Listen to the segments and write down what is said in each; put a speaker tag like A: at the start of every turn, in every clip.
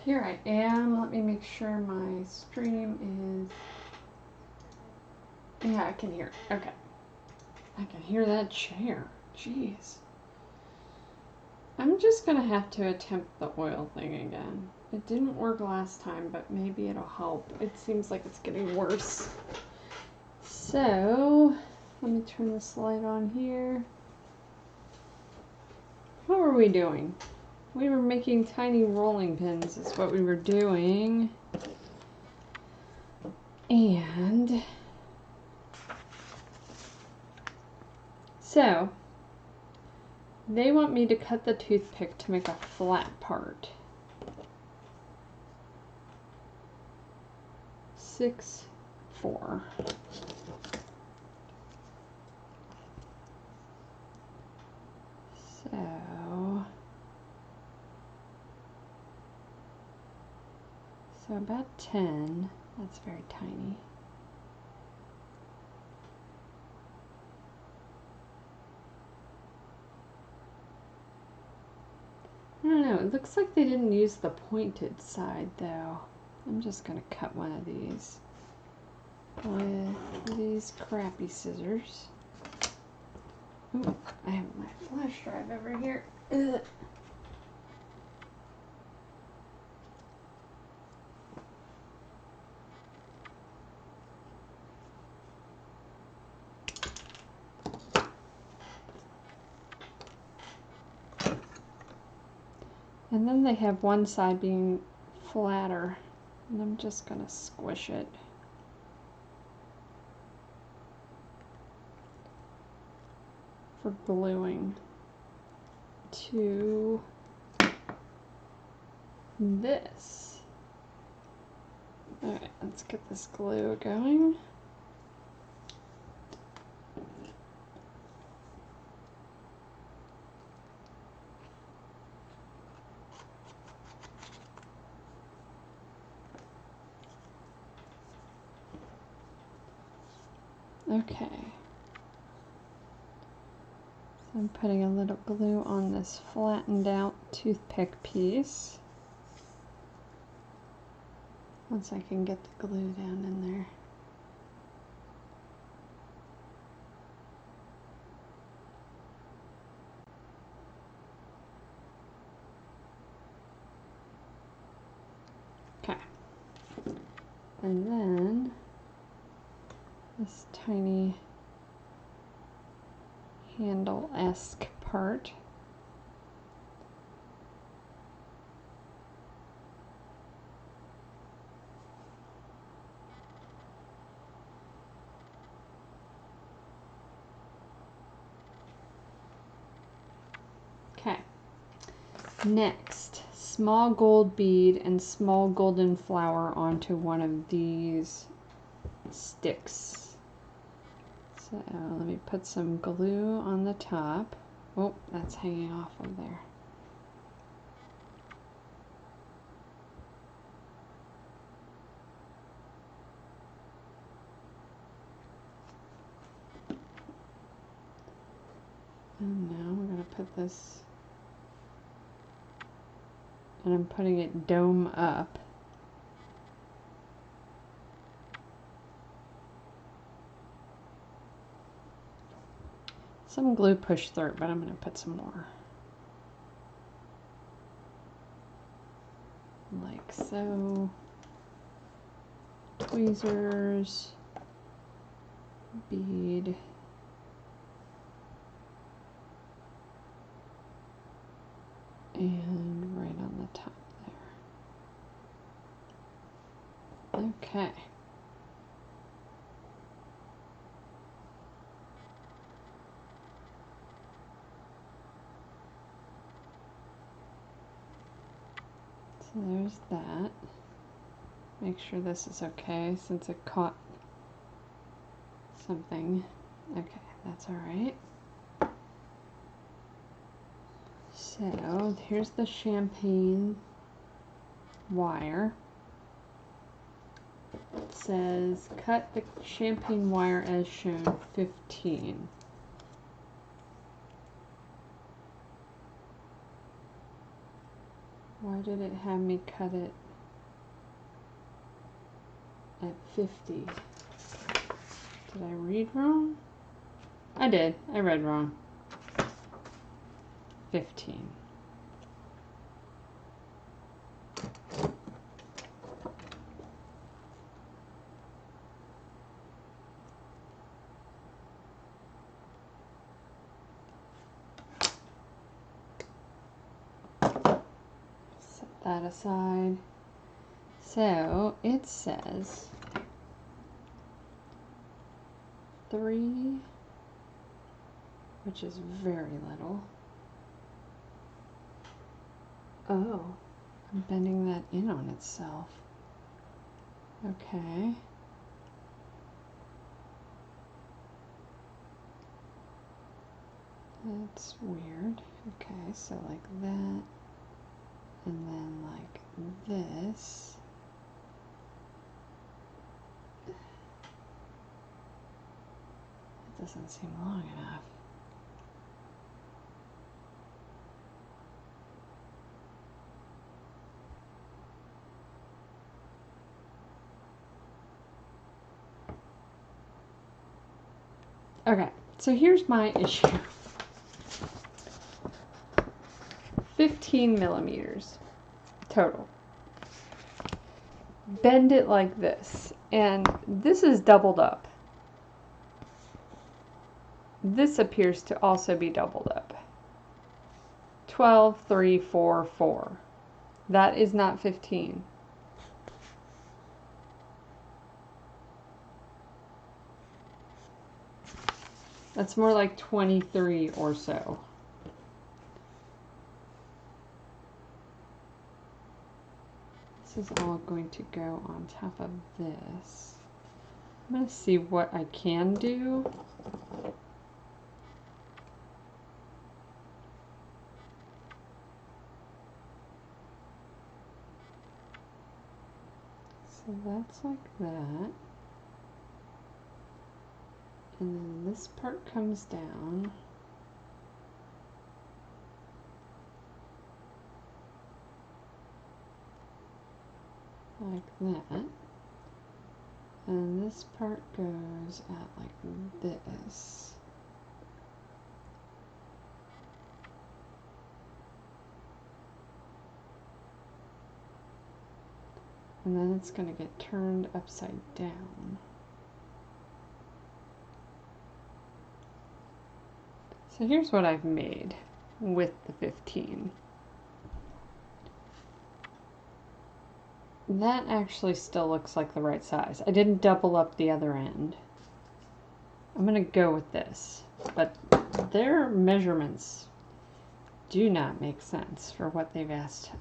A: Here I am. Let me make sure my stream is... Yeah, I can hear it. Okay. I can hear that chair. Jeez. I'm just going to have to attempt the oil thing again. It didn't work last time, but maybe it'll help. It seems like it's getting worse. So, let me turn this light on here. What were we doing? We were making tiny rolling pins is what we were doing. And so they want me to cut the toothpick to make a flat part. 6, 4. So about 10. That's very tiny. I don't know, it looks like they didn't use the pointed side though. I'm just gonna cut one of these with these crappy scissors. Ooh, I have my flash drive over here. Ugh. And then they have one side being flatter, and I'm just gonna squish it. For gluing to this. Alright, let's get this glue going. Okay. So I'm putting a little glue on this flattened out toothpick piece. Once I can get the glue down in there. Okay. And then this tiny handle-esque part. Okay. Next, small gold bead and small golden flower onto one of these sticks. So let me put some glue on the top. Oh, that's hanging off of there. And now we're going to put this, and I'm putting it dome up. Some glue pushed through it, but I'm going to put some more. Like so. Tweezers, bead, and right on the top there. Okay. So there's that. Make sure this is okay since it caught something. Okay, that's all right. So here's the champagne wire. It says cut the champagne wire as shown 15. Why Why did it have me cut it at 50? Did I read wrong? I did. I read wrong. 15. Set that aside. So it says 3, which is very little. Oh, I'm bending that in on itself. Okay. That's weird. Okay, so like that, and then like this. It doesn't seem long enough. Okay, so here's my issue. 15 millimeters total. Bend it like this, and this is doubled up. This appears to also be doubled up. 12, 3, 4, 4. That is not 15. That's more like 23 or so. This is all going to go on top of this. I'm going to see what I can do. So that's like that. And then this part comes down. Like that. And this part goes out like this. And then it's going to get turned upside down. So here's what I've made with the 15. That actually still looks like the right size. I didn't double up the other end. I'm going to go with this, but their measurements do not make sense for what they've asked.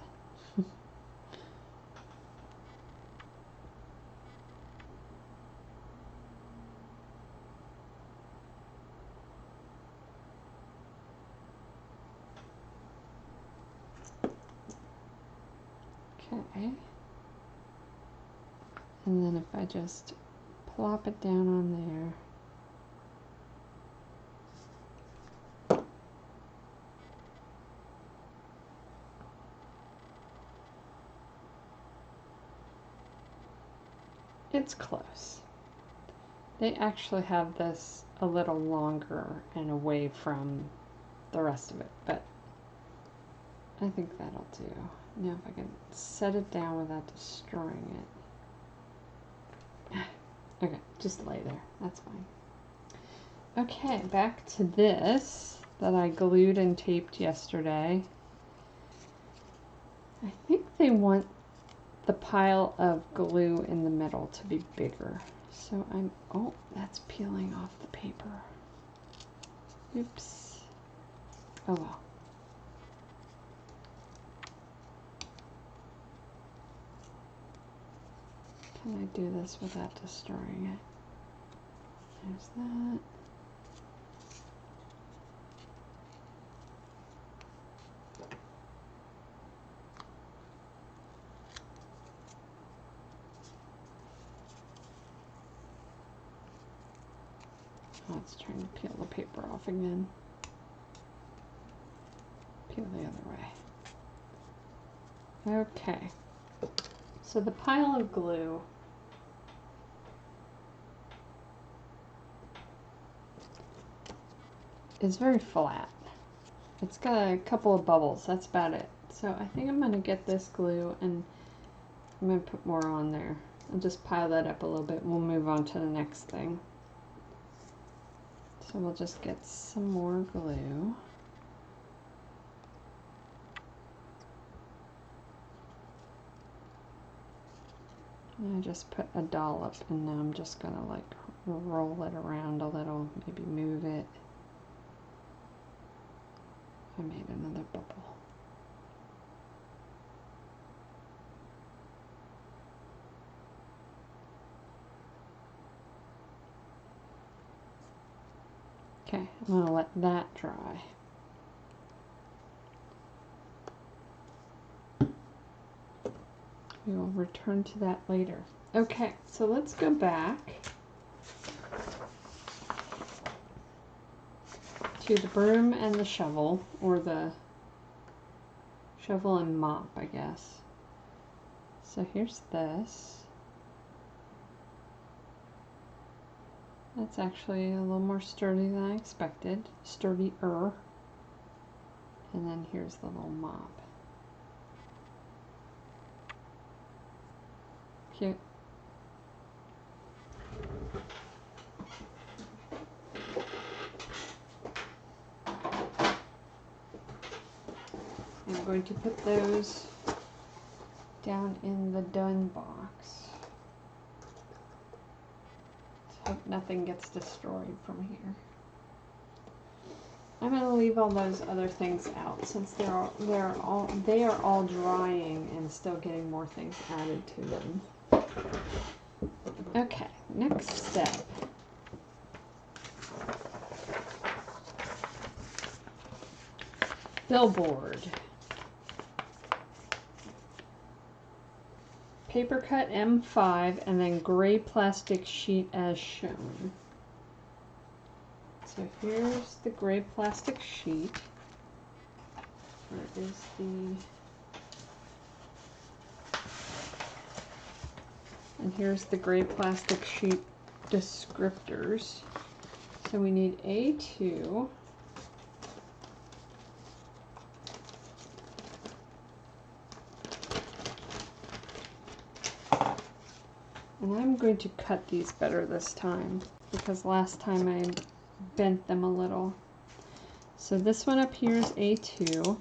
A: Okay. And then if I just plop it down on there. It's close. They actually have this a little longer and away from the rest of it, but I think that'll do. Now if I can set it down without destroying it. Okay, just lay there. That's fine. Okay, back to this that I glued and taped yesterday. I think they want the pile of glue in the middle to be bigger. So oh, that's peeling off the paper. Oops. Oh well. Can I do this without destroying it? There's that. Oh, it's trying to peel the paper off again. Peel the other way. Okay, so the pile of glue is very flat. It's got a couple of bubbles, that's about it. So I think I'm going to get this glue and I'm going to put more on there. I'll just pile that up a little bit and we'll move on to the next thing. So we'll just get some more glue. And I just put a dollop and now I'm just going to like roll it around a little, maybe move it. I made another bubble. Okay, I'm going to let that dry. We will return to that later. Okay, so let's go back to the broom and the shovel, or the shovel and mop, I guess. So here's this. That's actually a little more sturdy than I expected. Sturdier. And then here's the little mop. Cute. I'm going to put those down in the done box. Let's hope nothing gets destroyed from here. I'm going to leave all those other things out since they are all drying and still getting more things added to them. Okay, next step. Billboard. Paper cut M5 and then gray plastic sheet as shown. So here's the gray plastic sheet. Where is the... And here's the gray plastic sheet descriptors. So we need A2. And I'm going to cut these better this time because last time I bent them a little. So this one up here is A2.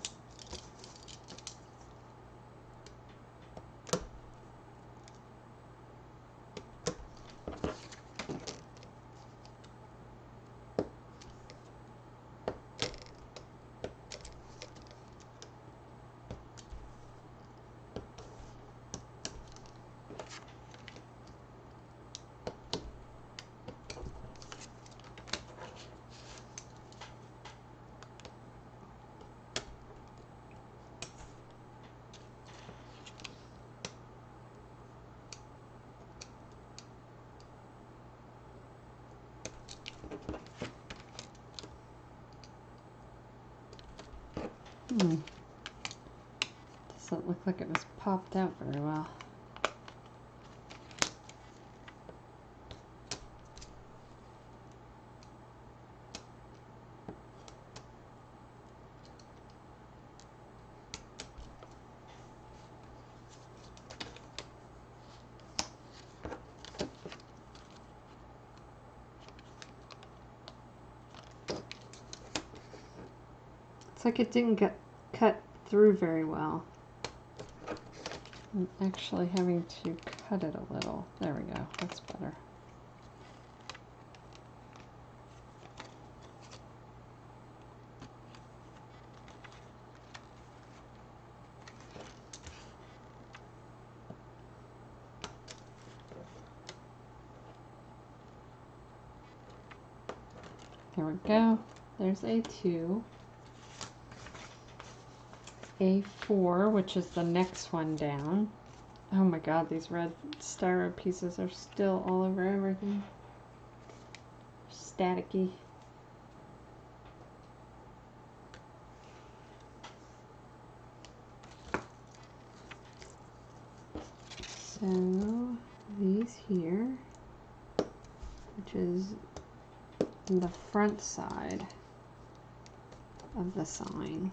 A: Doesn't look like it was popped out very well. It's like it didn't get cut through very well. I'm actually having to cut it a little. There we go. That's better. There we go. There's A2. A4, which is the next one down. Oh my god, these red styro pieces are still all over everything. Staticky. So these here, which is the front side of the sign.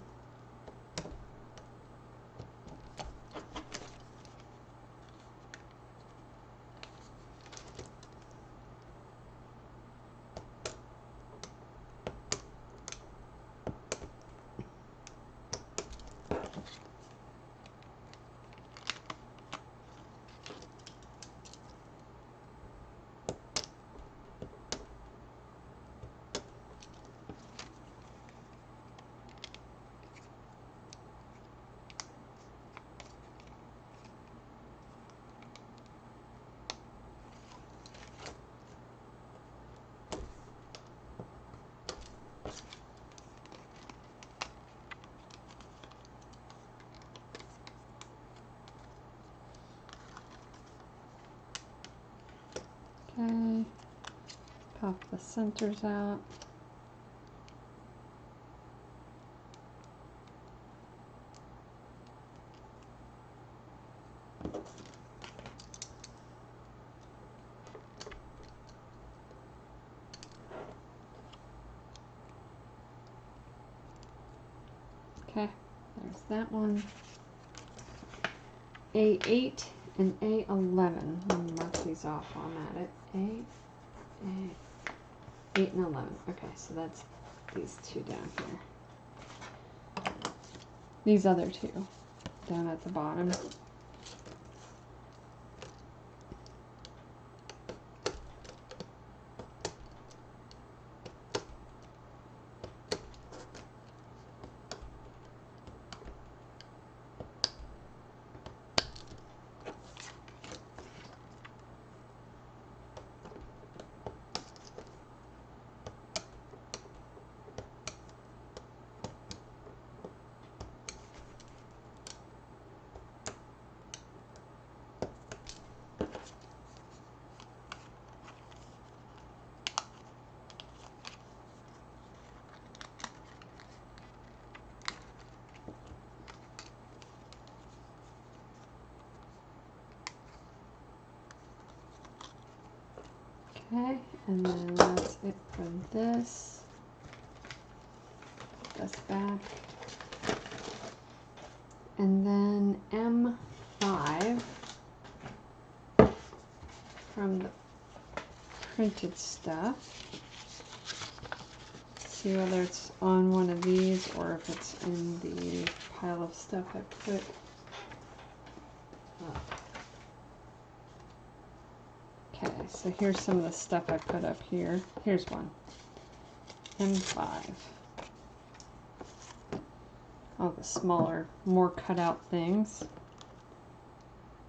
A: Okay, pop the centers out. Okay, there's that one. A8 and A11. Let me mark these off while I'm at it. A, 8 and 11. Okay, so that's these two down here. These other two down at the bottom. Okay, and then that's it for this. Put this back. And then M5 from the printed stuff. See whether it's on one of these or if it's in the pile of stuff I put up. Okay, so here's some of the stuff I put up here. Here's one. M5. All the smaller, more cut out things.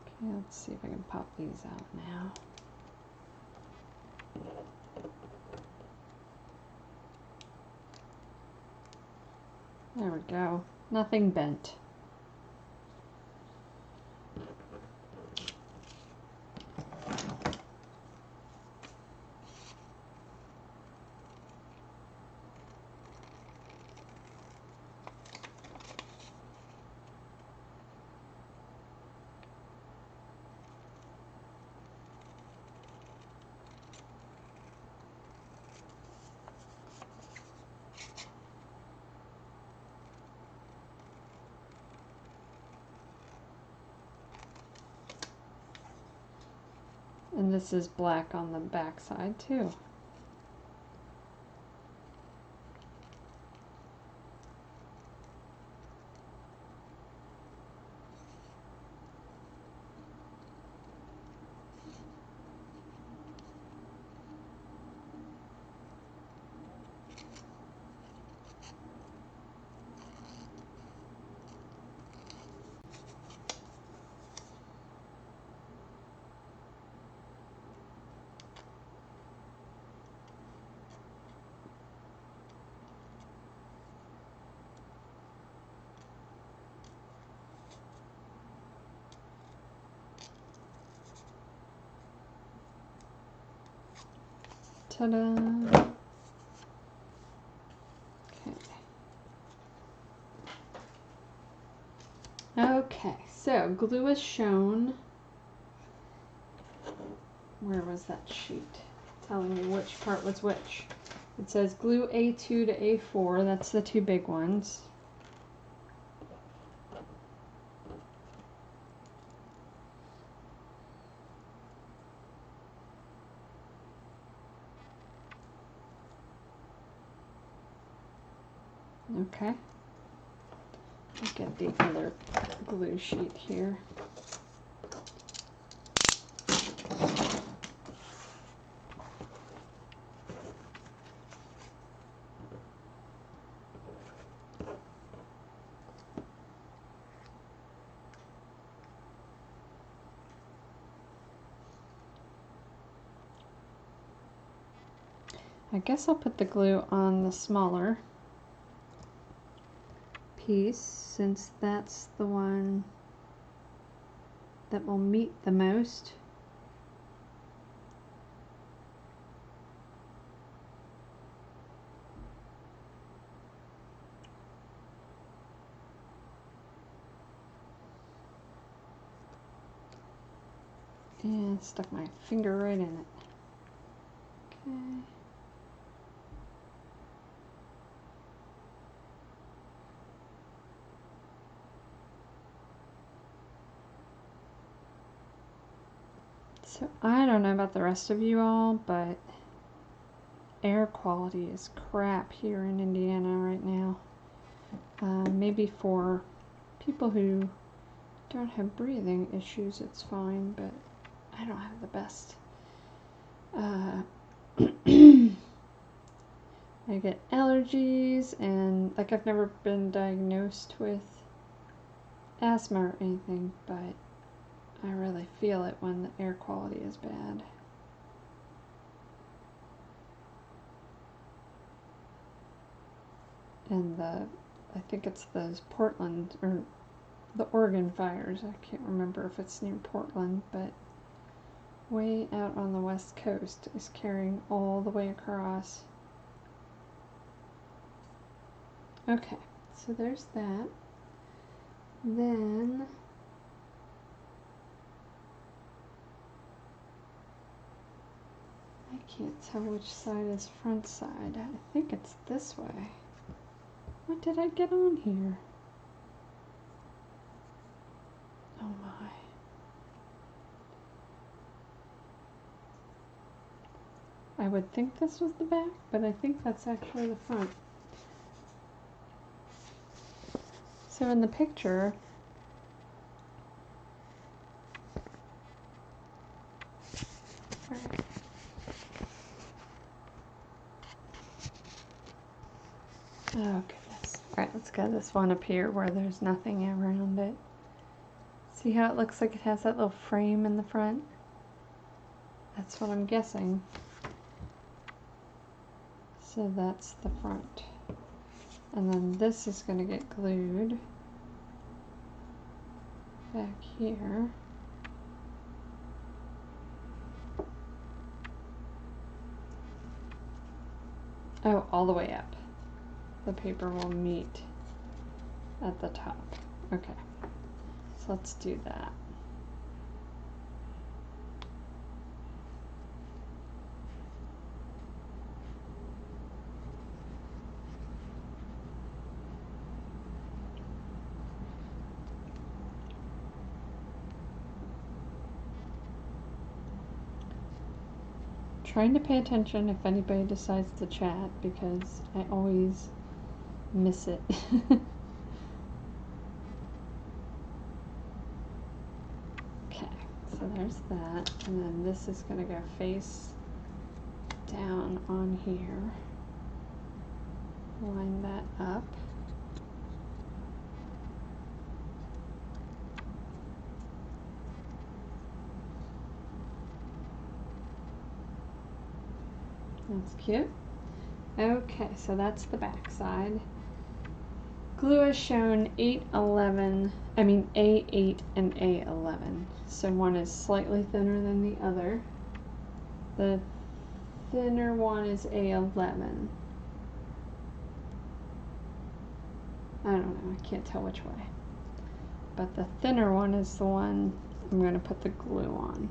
A: Okay, let's see if I can pop these out now. There we go. Nothing bent. And this is black on the back side too. Ta-da! Okay, so glue is shown where was that sheet telling me which part was which? It says glue A2 to A4, that's the two big ones. Okay. I'll get the other glue sheet here. I guess I'll put the glue on the smaller piece since that's the one that will meet the most. And stuck my finger right in it. Okay. So I don't know about the rest of you all, but air quality is crap here in Indiana right now. Maybe for people who don't have breathing issues, it's fine, but I don't have the best. I get allergies, and like I've never been diagnosed with asthma or anything, but I really feel it when the air quality is bad. And I think it's those Portland, or the Oregon fires, I can't remember if it's near Portland, but way out on the west coast is carrying all the way across. Okay, so there's that. Then I can't tell which side is front side. I think it's this way. What did I get on here? Oh my. I would think this was the back, but I think that's actually the front. So in the picture, oh goodness. Alright, let's get this one up here where there's nothing around it. See how it looks like it has that little frame in the front? That's what I'm guessing. So that's the front. And then this is going to get glued back here. Oh, all the way up. The paper will meet at the top. Okay, so let's do that. Trying to pay attention if anybody decides to chat, because I always miss it. Okay, so there's that, and then this is going to go face down on here. Line that up. That's cute. Okay, so that's the back side. Glue is shown A8 and A11. So one is slightly thinner than the other. The thinner one is A11. I don't know, I can't tell which way. But the thinner one is the one I'm going to put the glue on.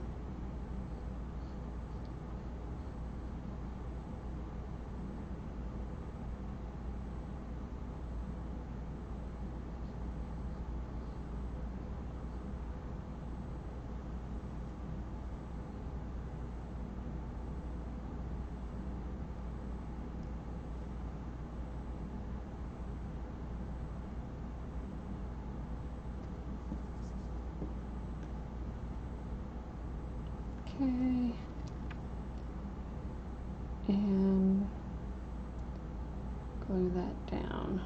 A: Okay. And glue that down.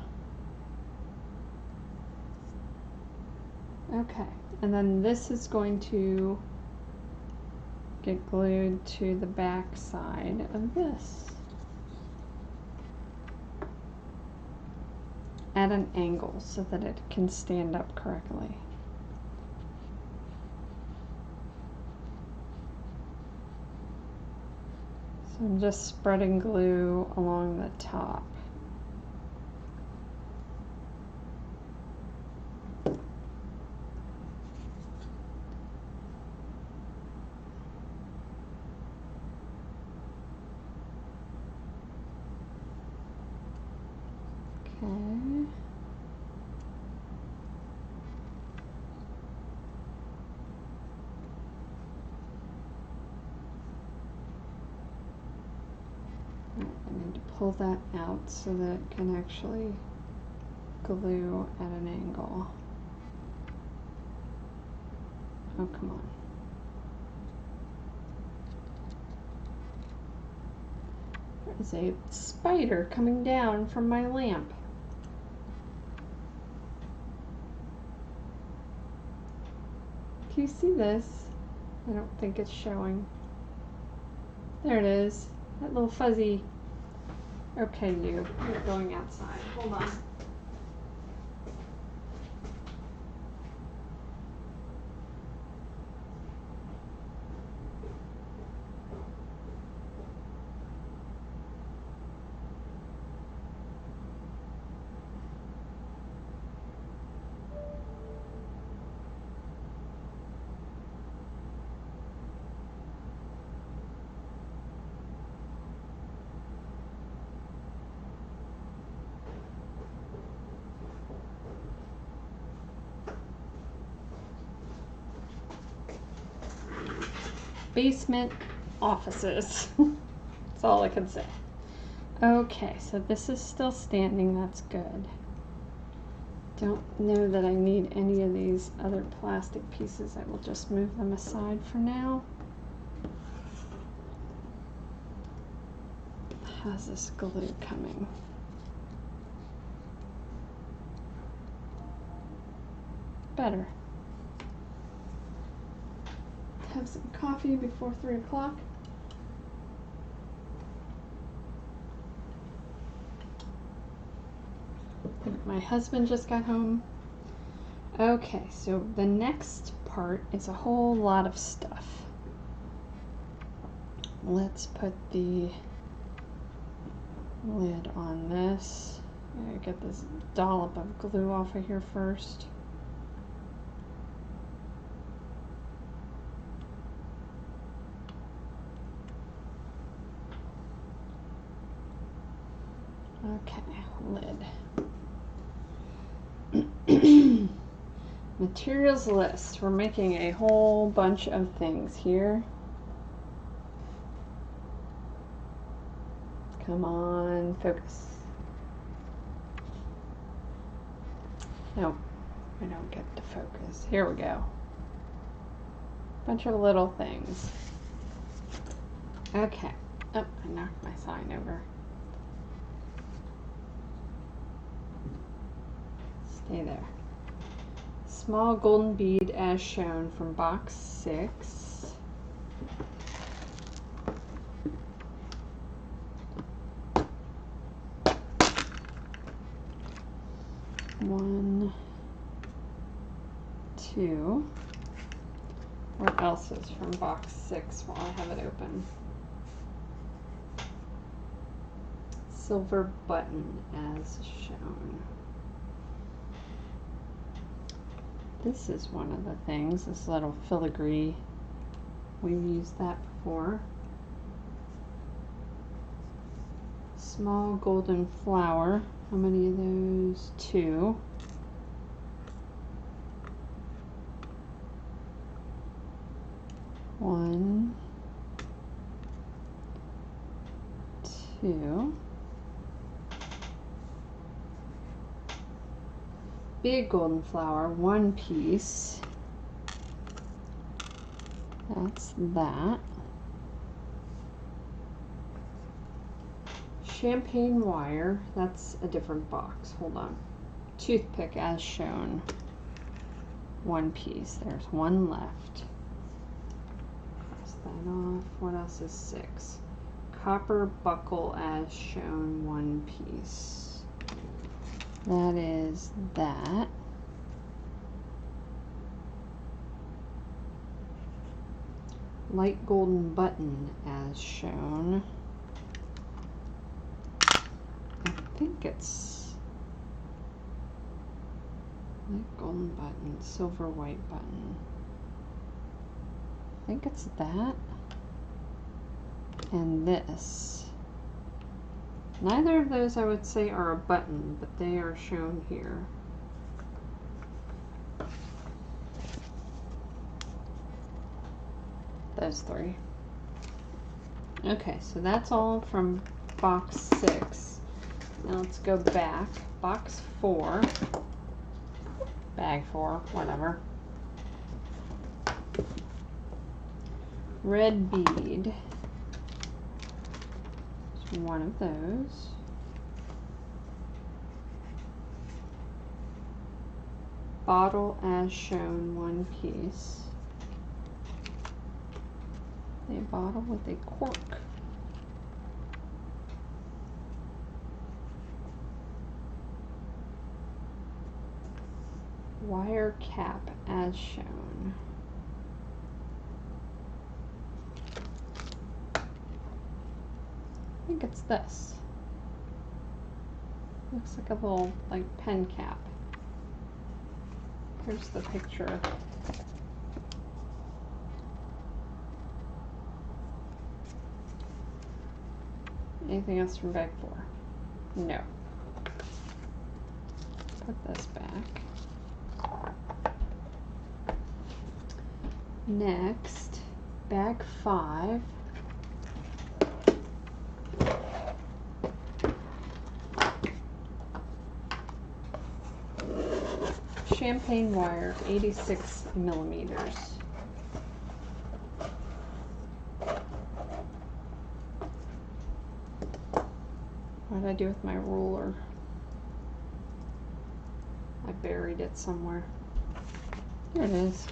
A: Okay, and then this is going to get glued to the back side of this at an angle so that it can stand up correctly. So I'm just spreading glue along the top. Okay. I need to pull that out so that it can actually glue at an angle. Oh, come on. There's a spider coming down from my lamp. Do you see this? I don't think it's showing. There it is. That little fuzzy. Okay, you're going outside. Hold on. Basement offices. That's all I can say. Okay, so this is still standing. That's good. Don't know that I need any of these other plastic pieces. I will just move them aside for now. How's this glue coming? Better. Have some coffee before 3 o'clock. My husband just got home. Okay, so the next part is a whole lot of stuff. Let's put the lid on this. I get this dollop of glue off of here first. Okay, lid. Materials list. We're making a whole bunch of things here. Come on, focus. No, I don't get to focus. Here we go. Bunch of little things. Okay. Oh, I knocked my sign over. Stay there. Small golden bead as shown from box 6. One, two. What else is from box 6 while I have it open? Silver button as shown. This is one of the things, this little filigree. We've used that before. Small golden flower. How many of those? 2. One, 2. Big golden flower, 1 piece. That's that. Champagne wire, that's a different box. Hold on. Toothpick as shown. One piece. There's one left. Cross that off. What else is 6? Copper buckle as shown, one piece. That is that. Light golden button as shown. I think it's light golden button, silver white button. I think it's that. And this. Neither of those I would say are a button, but they are shown here. Those 3. Okay, so that's all from box 6. Now let's go back. Box 4. Bag 4, whatever. Red bead. There's one of those. Bottle as shown, one piece. A bottle with a cork. Wire cap as shown. I think it's this. Looks like a little like pen cap. Here's the picture. Anything else from bag 4? No. Put this back. Next, bag 5. Champagne wire, 86 millimeters. What did I do with my ruler? I buried it somewhere. Here it is.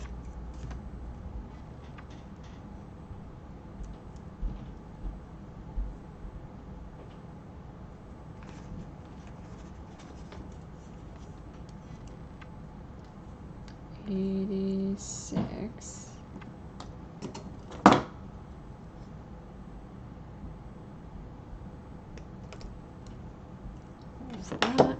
A: $86. There's that.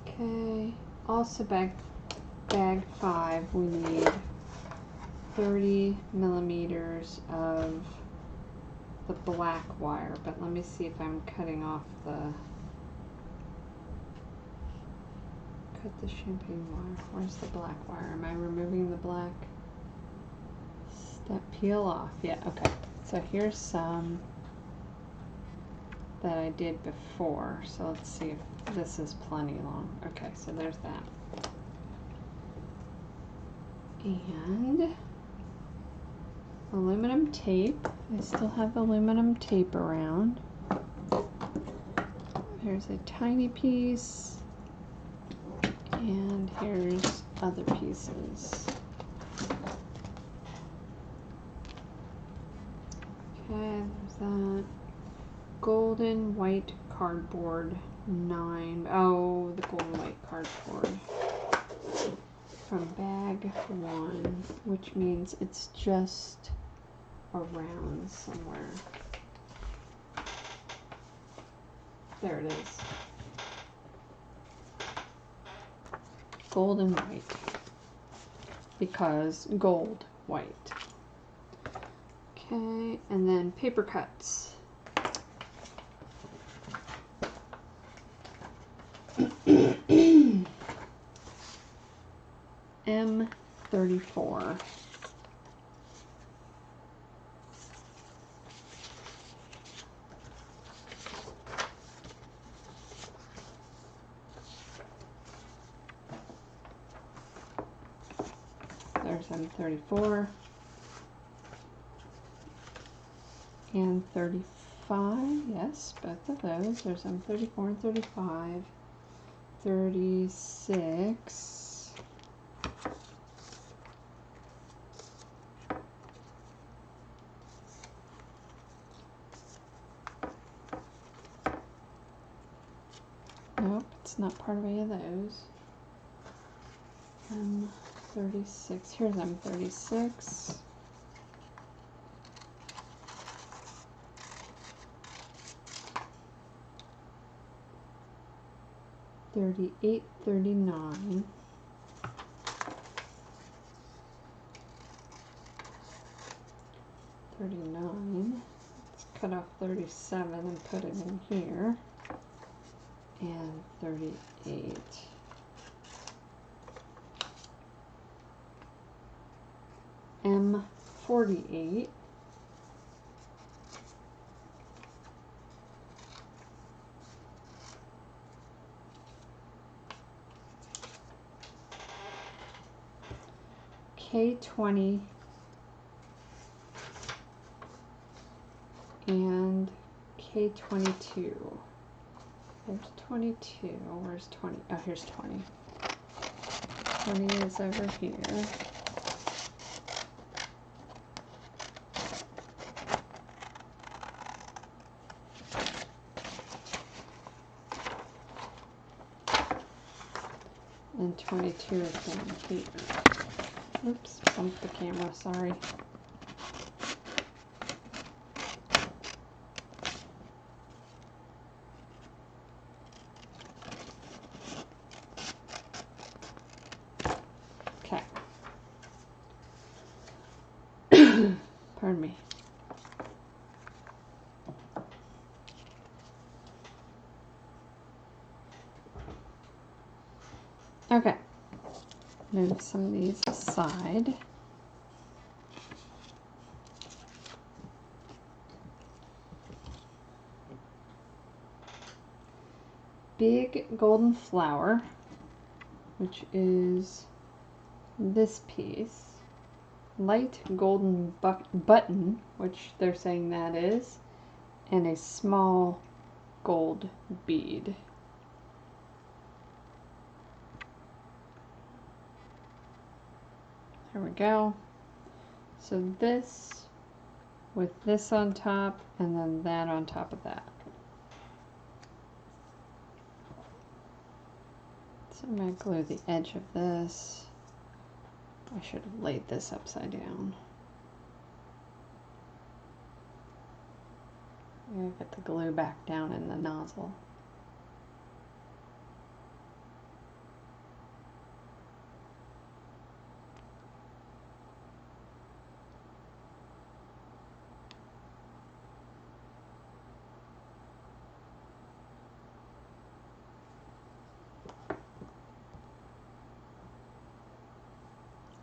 A: Okay. Also bag 5, we need 30 millimeters of the black wire, but let me see if I'm cutting off cut the champagne wire. Where's the black wire? Am I removing the black? Step peel off. Yeah, okay. So here's some that I did before. So let's see if this is plenty long. Okay, so there's that. And aluminum tape. I still have aluminum tape around. Here's a tiny piece. And here's other pieces. Okay, there's that. Golden white cardboard 9. Oh, the golden white cardboard. From bag 1, which means it's just around somewhere. There it is. Gold and white. Because gold, white. Okay, and then paper cuts. M34. There's M34 and 35. Yes, both of those. There's M34 and 35. 36. Nope, it's not part of any of those. M36. Here's M36. $38.39. 39. Let's cut off 37 and put it in here. And 38. M48. K20 and K22. There's 22. Where's 20? Oh, here's 20. 20 is over here. And 22 is down here. Oops, bumped the camera, sorry. Okay. Pardon me. Okay. Move some of these aside. Big golden flower, which is this piece. Light golden button, which they're saying that is, and a small gold bead. There we go. So this with this on top and then that on top of that. So I'm going to glue the edge of this. I should have laid this upside down. I'm going to get the glue back down in the nozzle.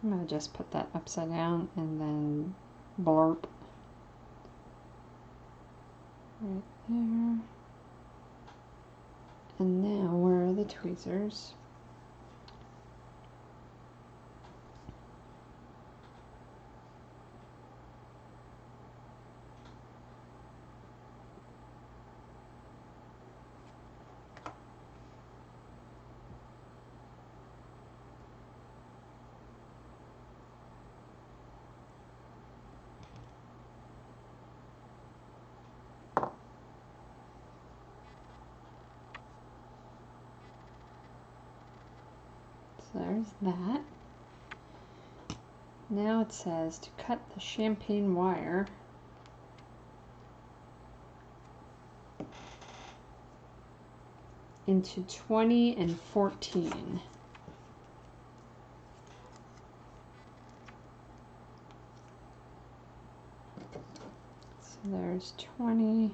A: I'm going to just put that upside down and then blurp right there. And now where are the tweezers? So there's that. Now it says to cut the champagne wire into 20 and 14. So there's 20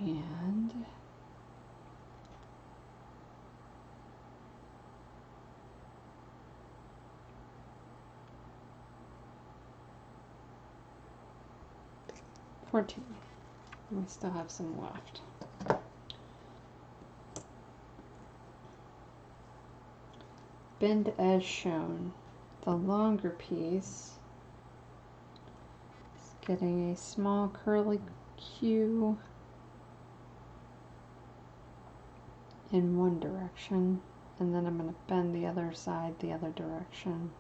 A: and 14. We still have some left. bend as shown. The longer piece is getting a small curly Q in one direction, and then I'm going to bend the other side the other direction.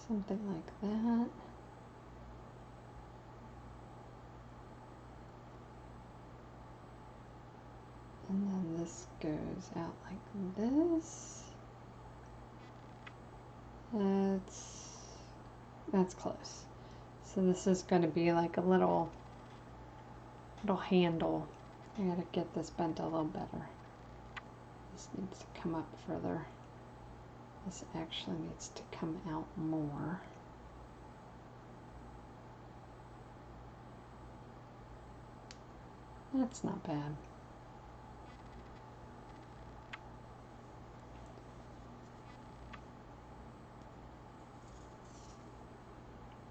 A: Something like that. And then this goes out like this. That's close. So this is going to be like a little handle. I gotta get this bent a little better. This needs to come up further. This actually needs to come out more. That's not bad.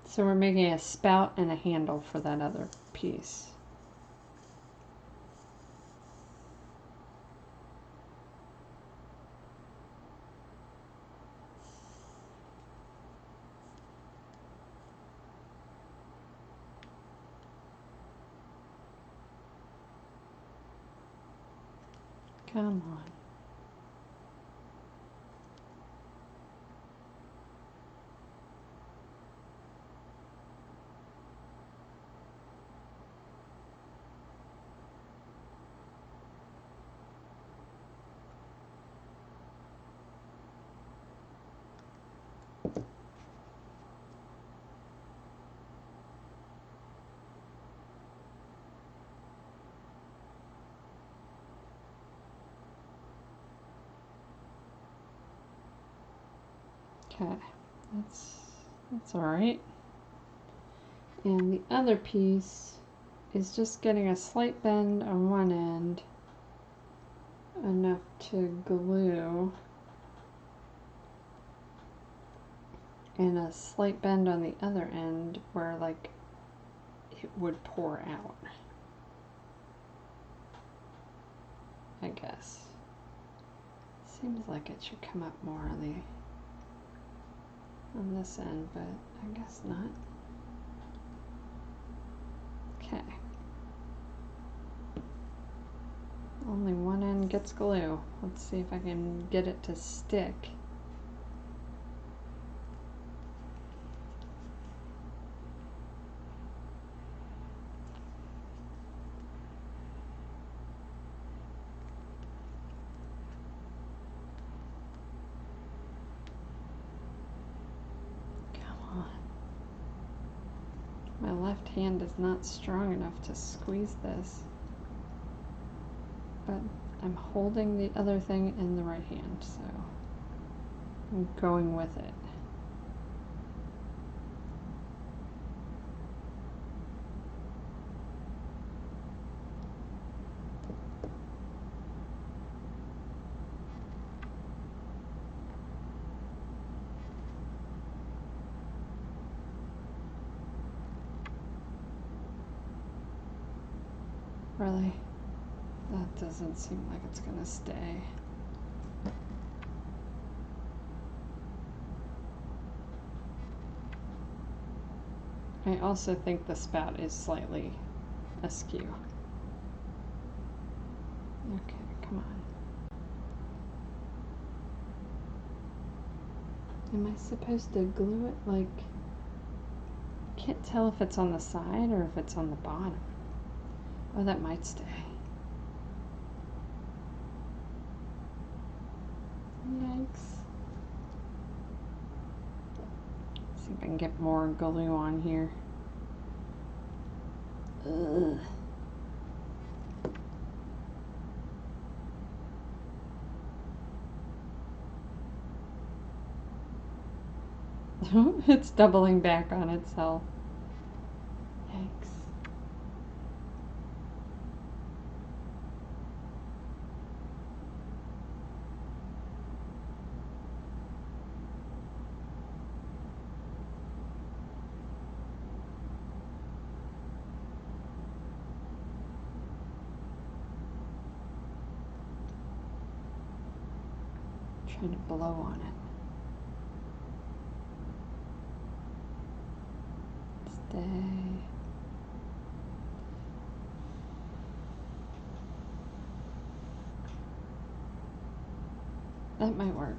A: So we're making a spout and a handle for that other piece. Come on. Okay, that's all right. And the other piece is just getting a slight bend on one end, enough to glue, and a slight bend on the other end where like it would pour out, I guess. Seems like it should come up more on this end, but I guess not. Okay. Only one end gets glue. Let's see if I can get it to stick. My left hand is not strong enough to squeeze this, but I'm holding the other thing in the right hand, so I'm going with it. Really? That doesn't seem like it's gonna stay. I also think the spout is slightly askew. Okay, come on. Am I supposed to glue it like... Can't tell if it's on the side or if it's on the bottom. Oh, that might stay. Yikes. See if I can get more glue on here. Ugh. It's doubling back on itself. Yikes. trying to blow on it. Stay. That might work.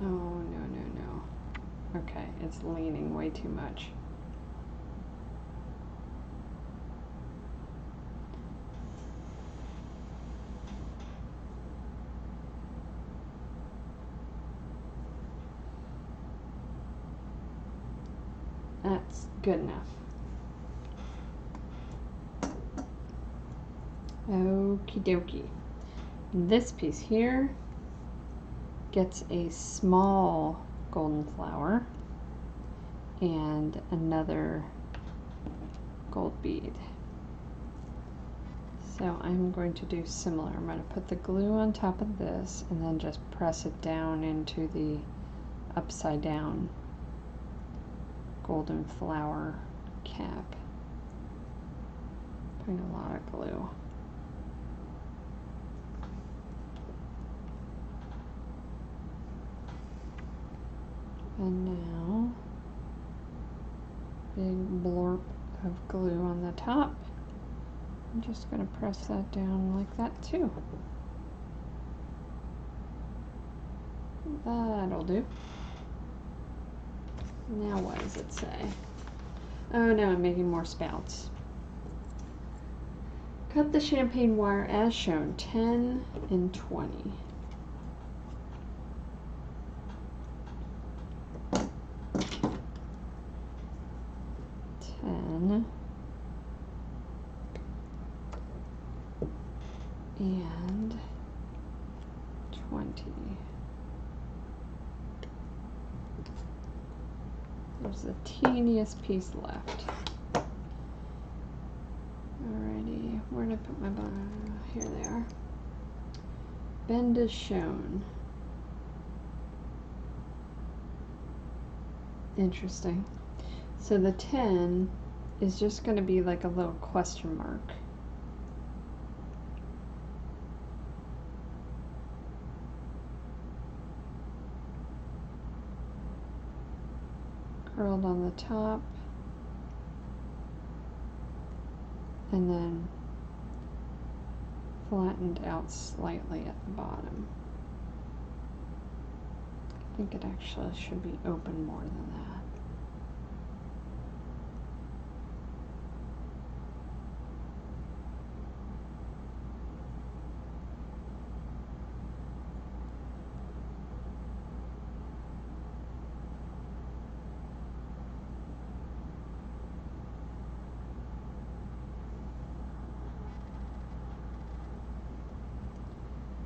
A: Oh, no, no, no. Okay, it's leaning way too much. That's good enough. Okie dokie. This piece here gets a small golden flower and another gold bead. So I'm going to do similar. I'm going to put the glue on top of this and then just press it down into the upside down golden flower cap. Putting a lot of glue. And now, big blorp of glue on the top. I'm just going to press that down like that too. That'll do. Now what does it say? Oh no, I'm making more spouts. Cut the champagne wire as shown, 10 and 20. And 20. There's the teeniest piece left. Alrighty, where did I put my bottom? Here they are. Bend as shown. Interesting. So the 10 is just going to be like a little question mark. Curled on the top, and then flattened out slightly at the bottom. I think it actually should be open more than that.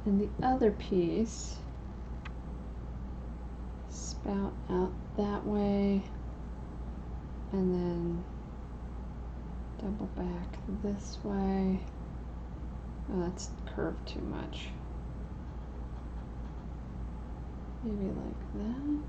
A: And the other piece, spout out that way, and then double back this way. Oh, that's curved too much. Maybe like that.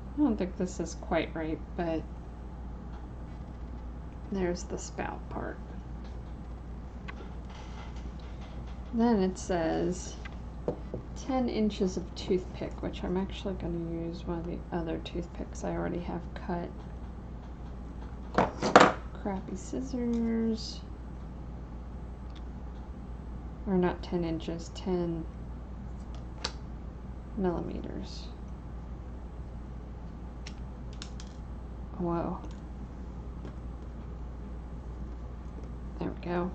A: I don't think this is quite right, but there's the spout part. Then it says 10 inches of toothpick, which I'm actually going to use one of the other toothpicks I already have cut. Crappy scissors. Or not 10 inches, 10 millimeters. Whoa. There we go.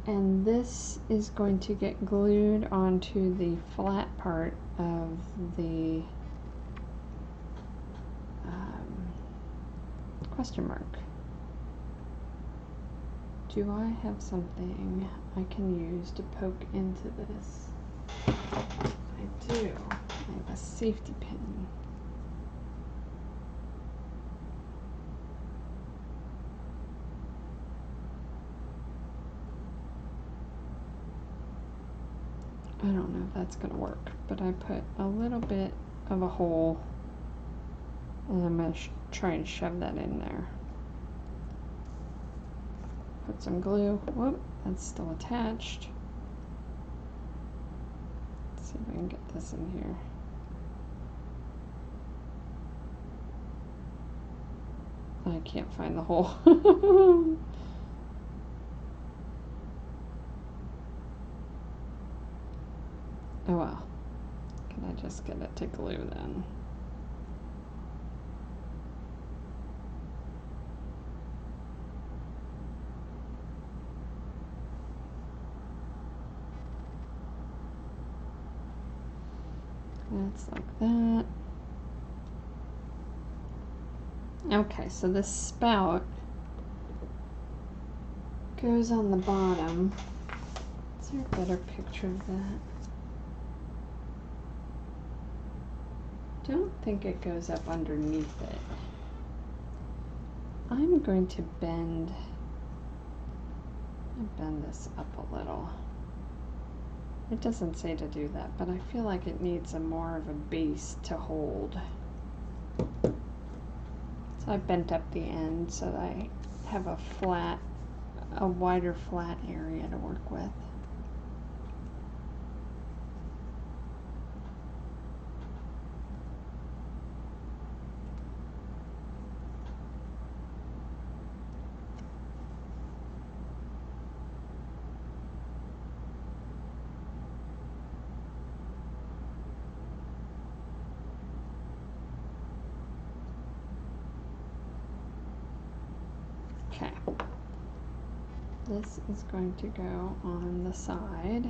A: And this is going to get glued onto the flat part of the question mark. Do I have something I can use to poke into this? I do. I have a safety pin. I don't know if that's going to work, but I put a little bit of a hole, and I'm going to try and shove that in there. Put some glue. Whoop, that's still attached. Let's see if I can get this in here. I can't find the hole. Oh well. Can I just get it to glue then? That's like that. Okay, so this spout goes on the bottom. Is there a better picture of that? Don't think it goes up underneath it. I'm going to bend this up a little. It doesn't say to do that, but I feel like it needs a more of a base to hold. So I bent up the end so that I have a wider flat area to work with. Okay, this is going to go on the side.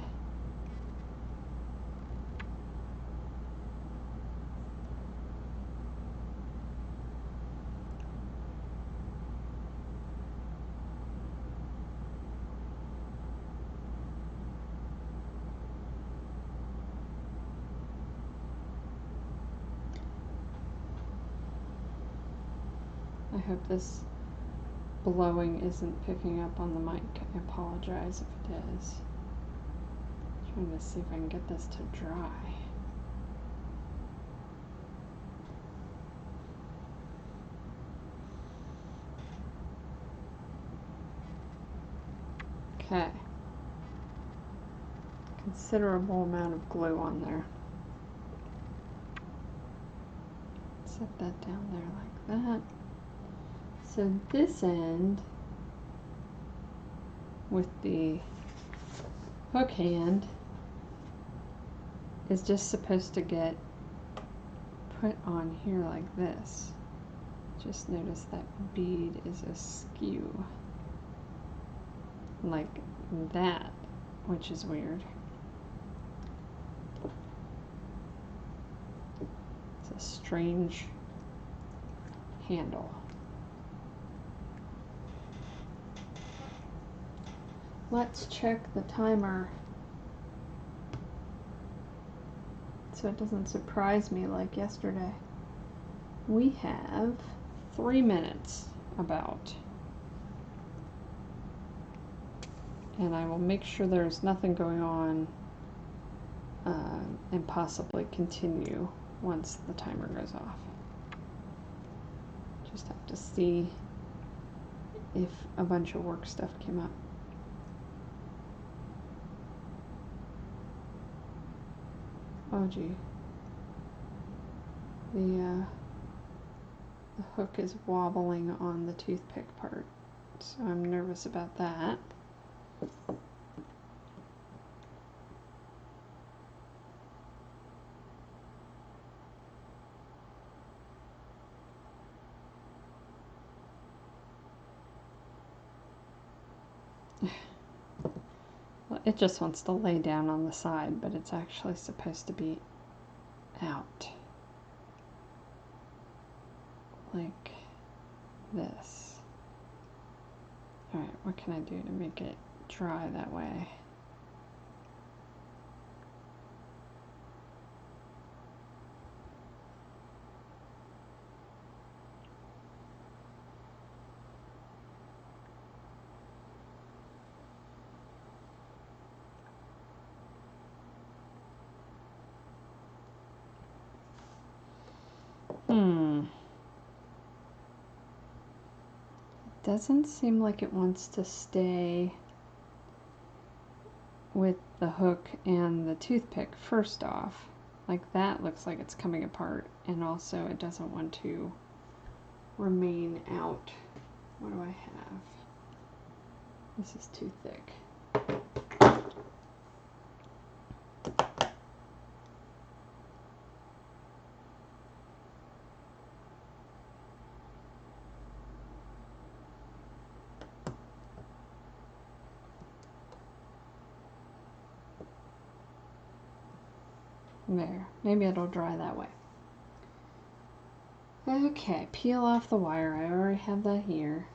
A: I hope this blowing isn't picking up on the mic. I apologize if it is. I'm trying to see if I can get this to dry. Okay. Considerable amount of glue on there. Set that down there like that. So this end, with the hook hand, is just supposed to get put on here like this. Just notice that bead is askew. Like that, which is weird. It's a strange handle. Let's check the timer so it doesn't surprise me like yesterday. We have 3 minutes about. And I will make sure there's nothing going on and possibly continue once the timer goes off. Just have to see if a bunch of work stuff came up. Oh gee. The hook is wobbling on the toothpick part, so I'm nervous about that. Well, it just wants to lay down on the side, but it's actually supposed to be out. Like this. Alright, what can I do to make it dry that way? doesn't seem like it wants to stay with the hook and the toothpick first off. Like that looks like it's coming apart, and also it doesn't want to remain out. What do I have? This is too thick. There, maybe it'll dry that way. Okay, peel off the wire. I already have that here.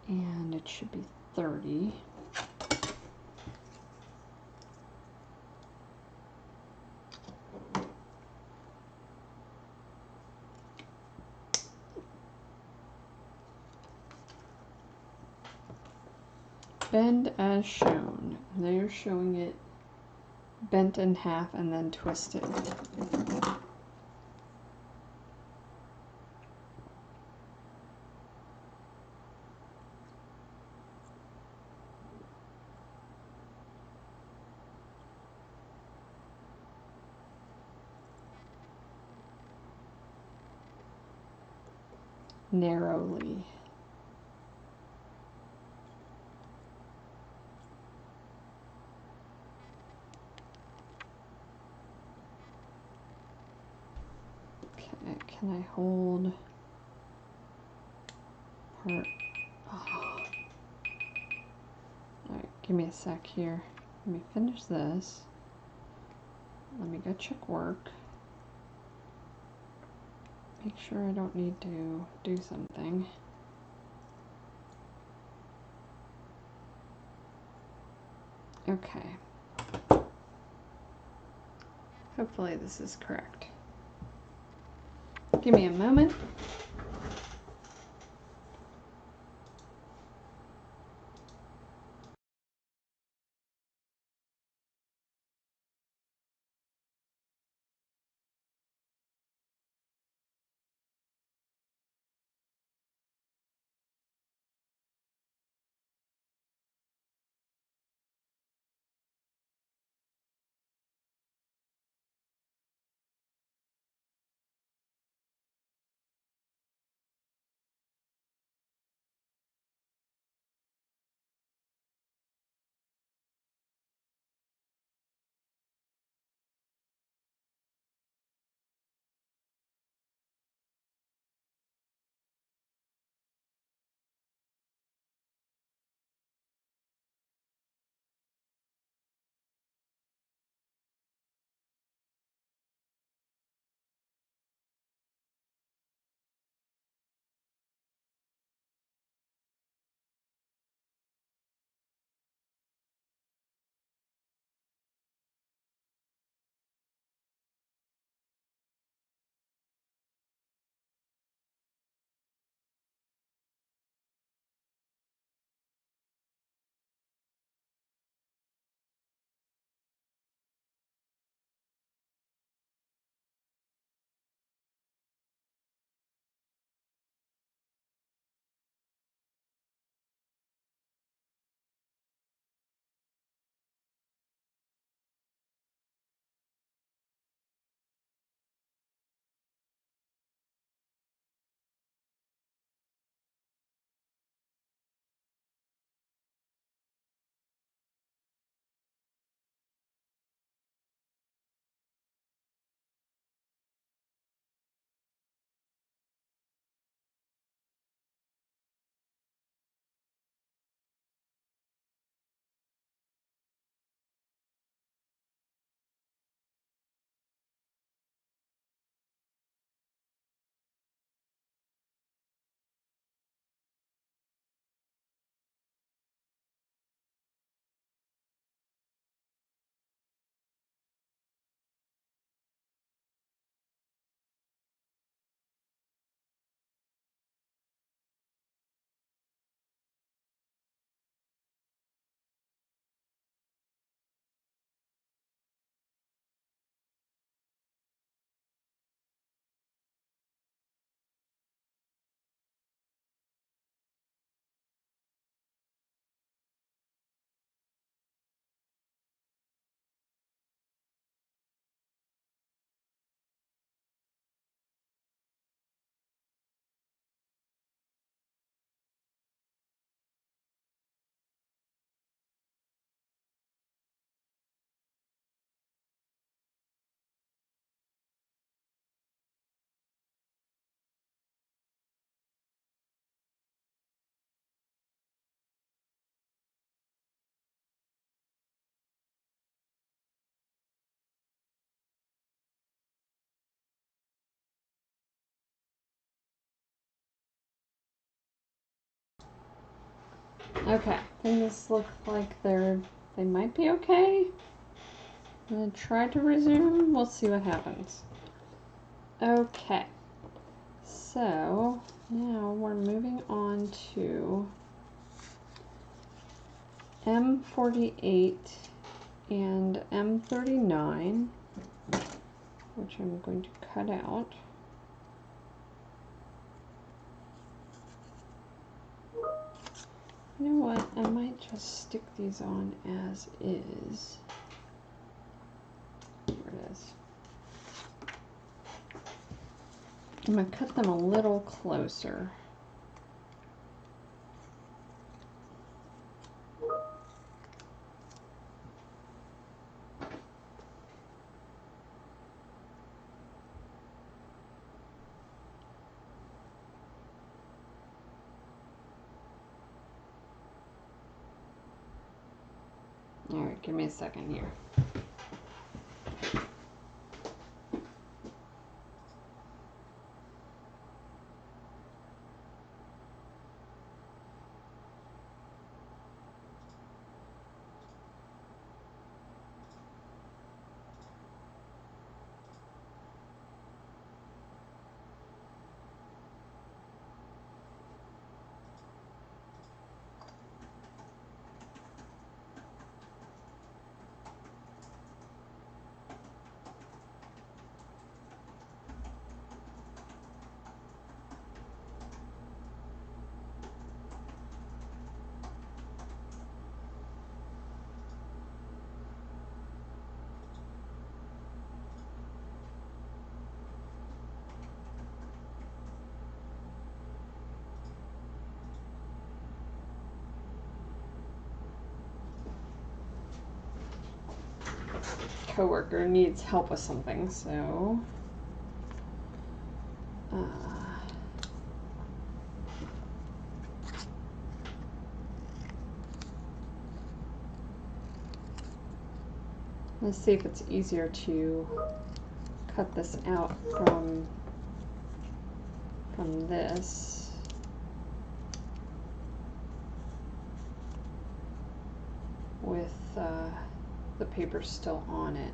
A: And it should be 30. Bend as shown. They're showing it bent in half and then twisted. Narrowly. Okay, can I hold part? Oh. Alright, give me a sec here. Let me finish this. Let me go check work. Make sure I don't need to do something. Okay. Hopefully this is correct. Give me a moment. Okay, things look like they might be okay. I'm gonna try to resume. We'll see what happens. Okay, so now we're moving on to M48 and M39, which I'm going to cut out. You know what? I might just stick these on as is. Here it is. I'm going to cut them a little closer. All right, give me a second here. Coworker needs help with something, so let's see if it's easier to cut this out from this. With the paper still on it.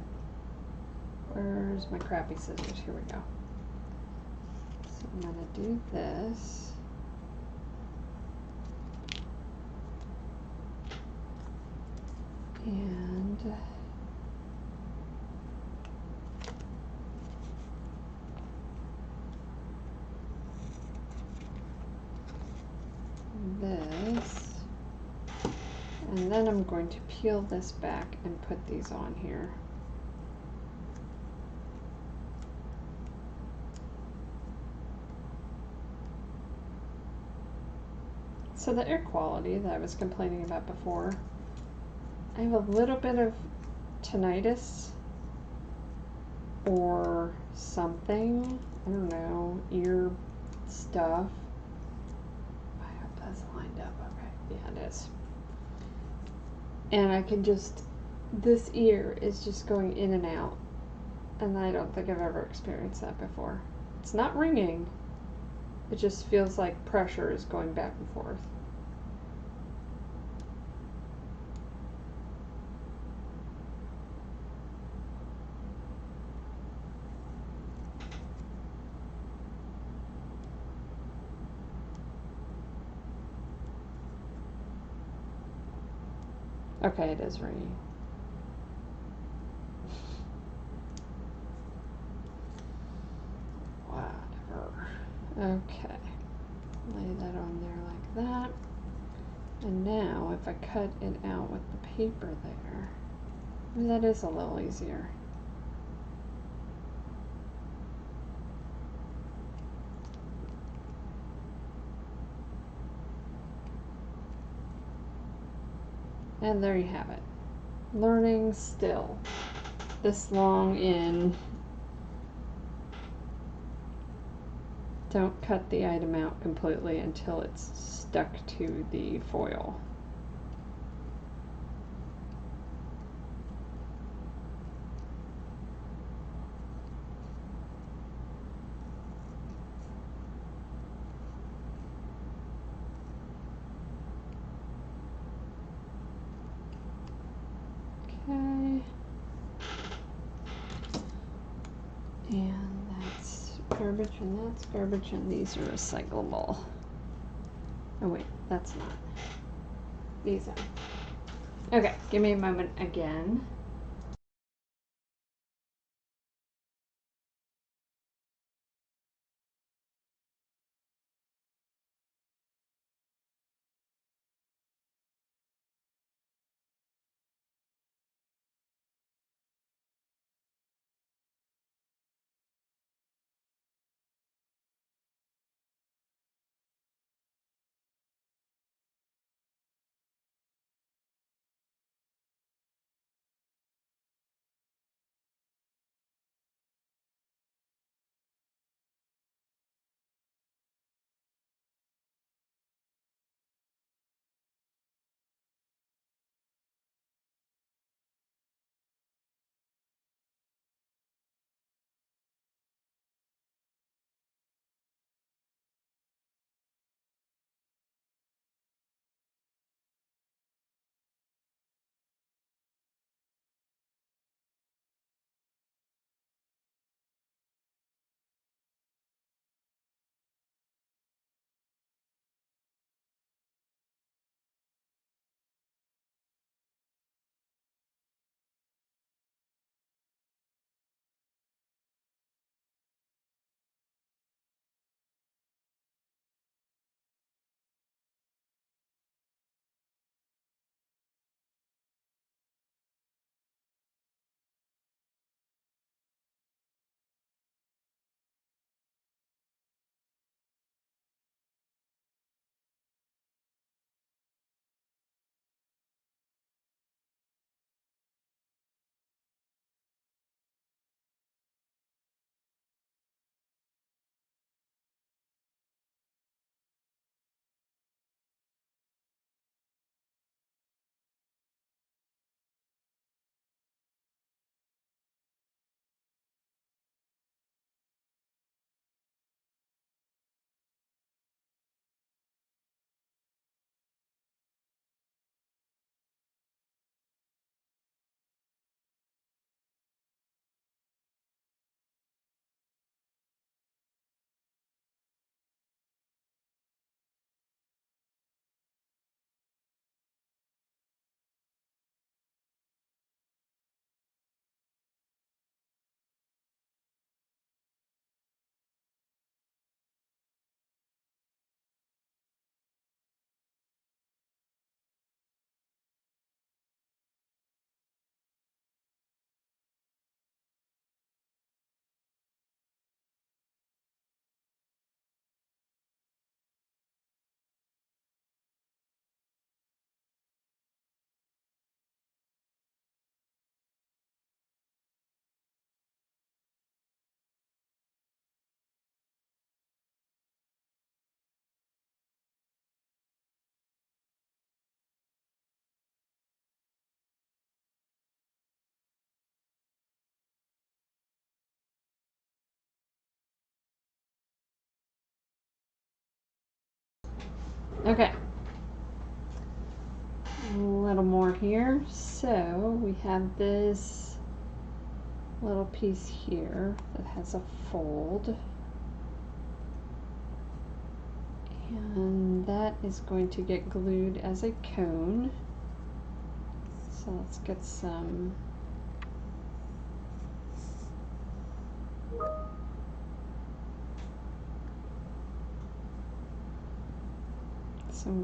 A: Where's my crappy scissors? Here we go. So I'm going to do this. And this. And then I'm going to peel this back and put these on here. So the air quality that I was complaining about before, I have a little bit of tinnitus or something, I don't know, ear stuff. I hope that's lined up. Okay, yeah, it is. And I can just, this ear is just going in and out, and I don't think I've ever experienced that before. It's not ringing, it just feels like pressure is going back and forth. Okay, it is ringing. Whatever. Okay. Lay that on there like that. And now, if I cut it out with the paper there, maybe that is a little easier. And there you have it. Learning still. This long in. Don't cut the item out completely until it's stuck to the foil. garbage and that's garbage and these are recyclable. Oh wait, that's not. These are. Okay, give me a moment again. Okay. A little more here. So we have this little piece here that has a fold. And that is going to get glued as a cone. So let's get some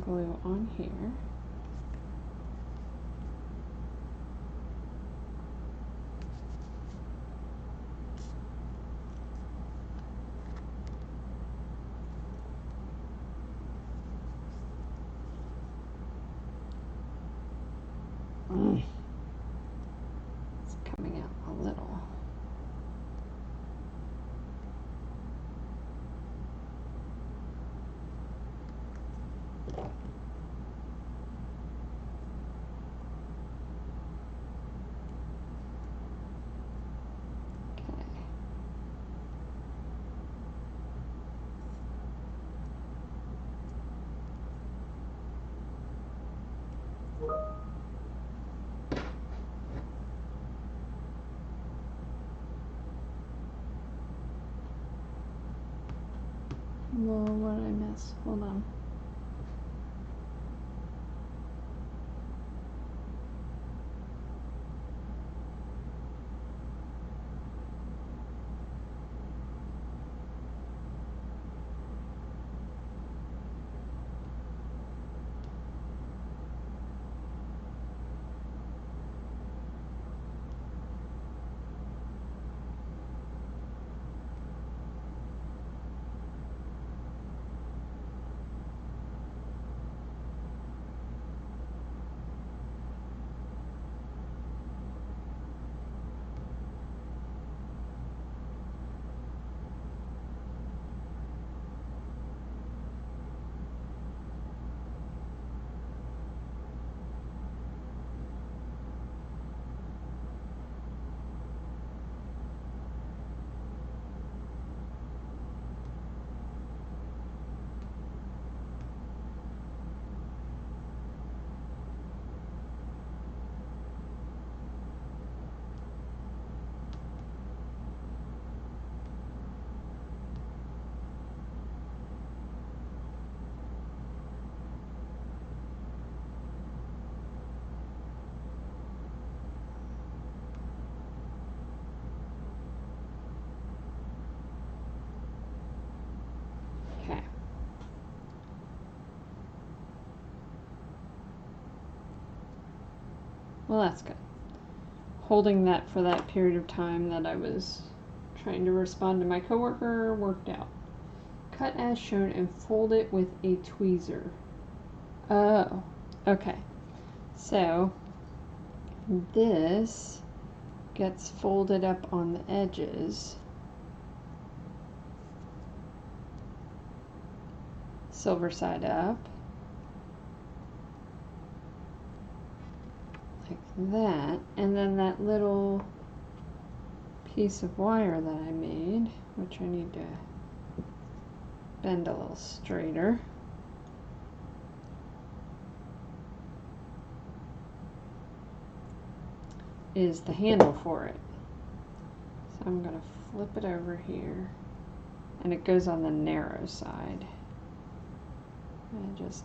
A: glue on here. It's coming out a little. Well, what did I miss? Hold on. Okay. Well, that's good. Holding that for that period of time that I was trying to respond to my coworker worked out. Cut as shown and fold it with a tweezer. Oh, okay. So this gets folded up on the edges. Silver side up. Like that. And then that little piece of wire that I made, which I need to bend a little straighter. Is the handle for it. So I'm going to flip it over here, and it goes on the narrow side. And just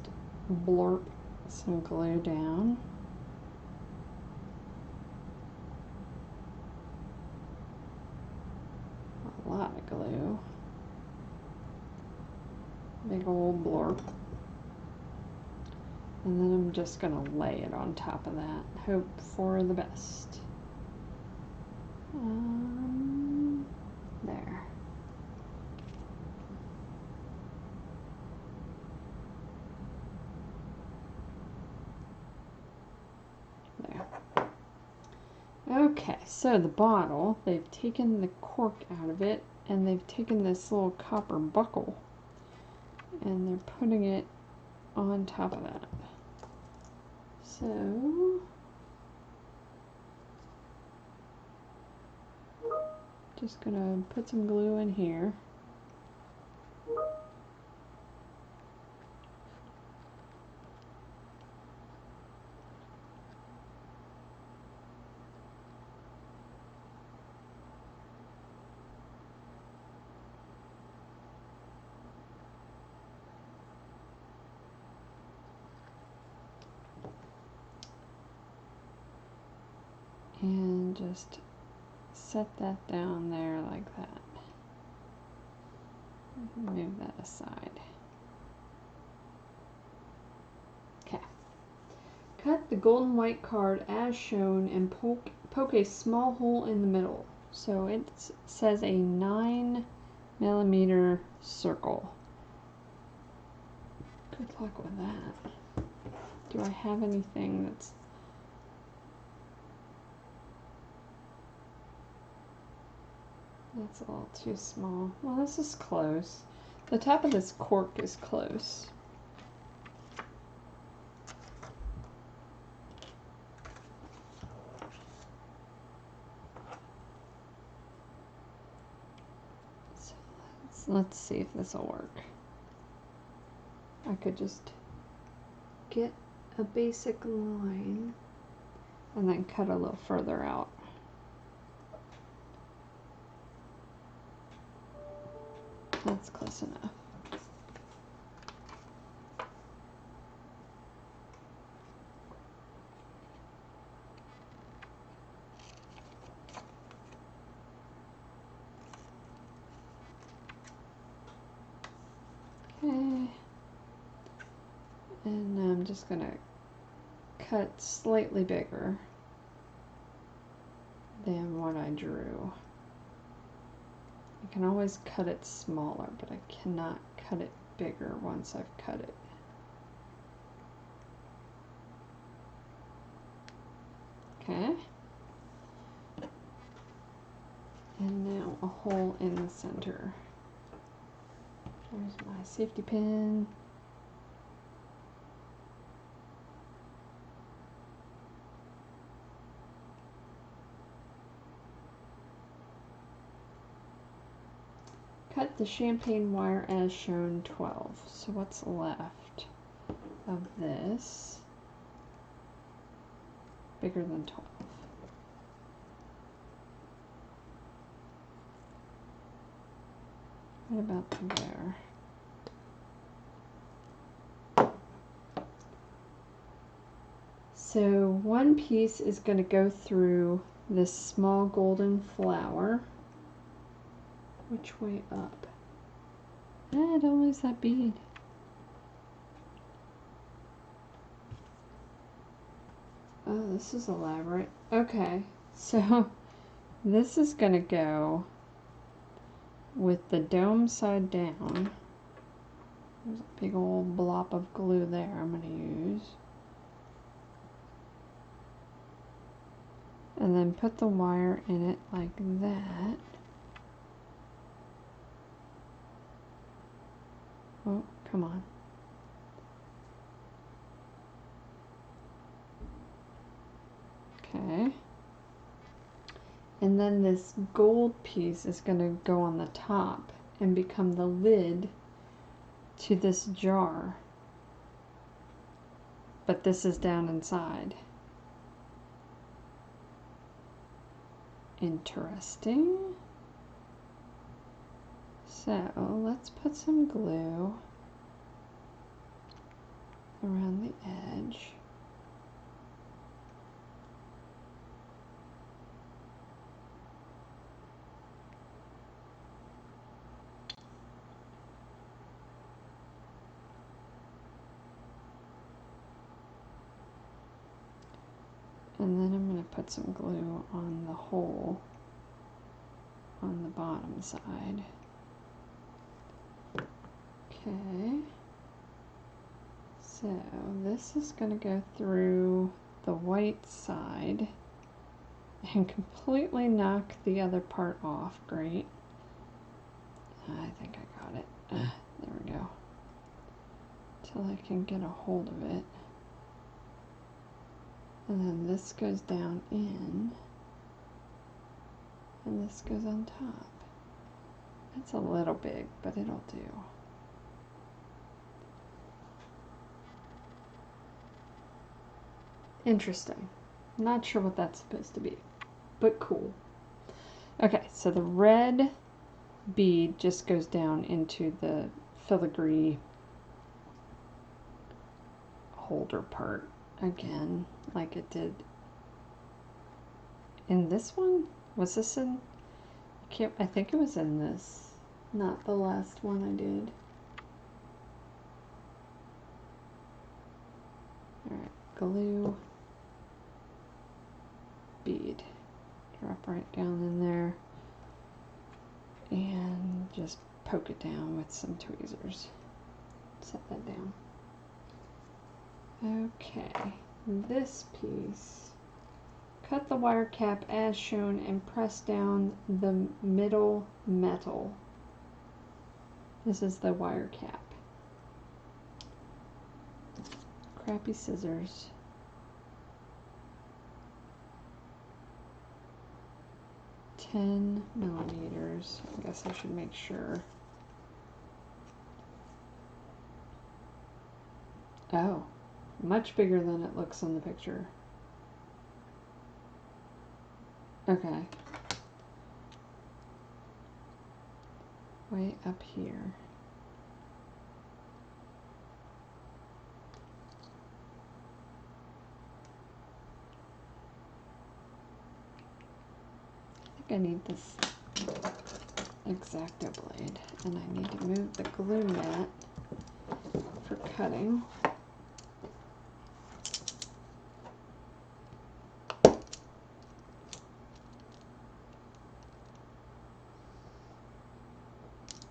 A: blurp some glue down. A lot of glue. Big old blurp. And then I'm just going to lay it on top of that. Hope for the best. There. There. Okay, so the bottle, they've taken the cork out of it, and they've taken this little copper buckle, and they're putting it on top of that. So, just gonna put some glue in here. And just set that down there like that. Move that aside. Okay. Cut the golden white card as shown and poke a small hole in the middle. So it says a 9mm circle. Good luck with that. Do I have anything that's... That's a little too small. Well, this is close. The top of this cork is close. So let's see if this will work. I could just get a basic line and then cut a little further out. That's close enough. I'm just going to cut slightly bigger than what I drew. I can always cut it smaller, but I cannot cut it bigger once I've cut it. Okay. And now a hole in the center. There's my safety pin. Cut the champagne wire as shown 12. So what's left of this? Bigger than 12. What about there? So one piece is going to go through this small golden flower. Which way up? Don't lose that bead. Oh, this is elaborate. Okay, so this is going to go with the dome side down. There's a big old blob of glue there I'm going to use. And then put the wire in it like that. Oh, come on. Okay. And then this gold piece is going to go on the top and become the lid to this jar. But this is down inside. Interesting. So let's put some glue around the edge. And then I'm going to put some glue on the hole on the bottom side. Okay. So this is going to go through the white side and completely knock the other part off. Great. I think I got it. There we go. Till I can get a hold of it. And then this goes down in, and this goes on top. It's a little big, but it'll do. Interesting. Not sure what that's supposed to be, but cool. Okay, so the red bead just goes down into the filigree holder part again, like it did in this one. Was this in? I think it was in this, not the last one I did. All right, glue, bead, drop right down in there, and just poke it down with some tweezers. Set that down. Okay, this piece, cut the wire cap as shown and press down the middle metal. This is the wire cap. Crappy scissors. $10 millimeters. I guess I should make sure. Oh, much bigger than it looks on the picture. Okay. Way up here. I think I need this X-Acto blade, and I need to move the glue mat for cutting.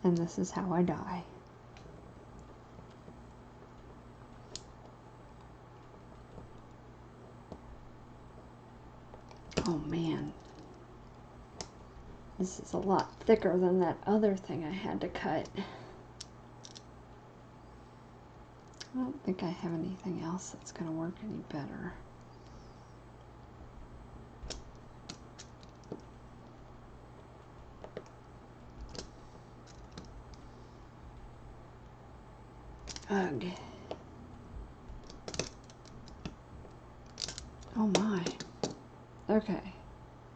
A: and this is how I die. Oh man, this is a lot thicker than that other thing I had to cut. I don't think I have anything else that's going to work any better. Ugh. Oh my. Okay.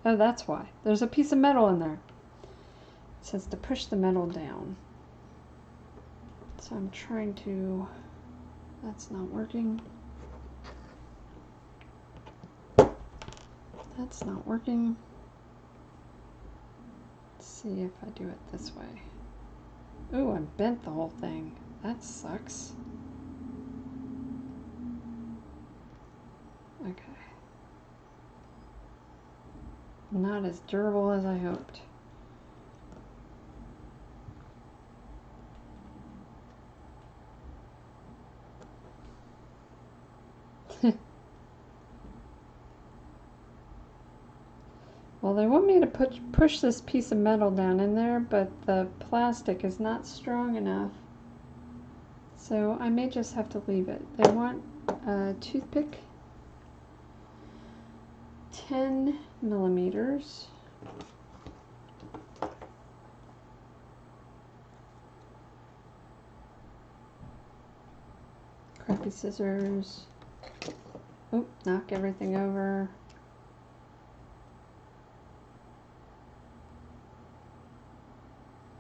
A: Oh, that's why. There's a piece of metal in there. It says to push the metal down. So I'm trying to... That's not working. That's not working. Let's see if I do it this way. Ooh, I bent the whole thing. That sucks. Okay. Not as durable as I hoped. Well, they want me to push this piece of metal down in there, but the plastic is not strong enough. So I may just have to leave it. They want a toothpick, 10 millimeters. Crappy scissors. Oh, knock everything over.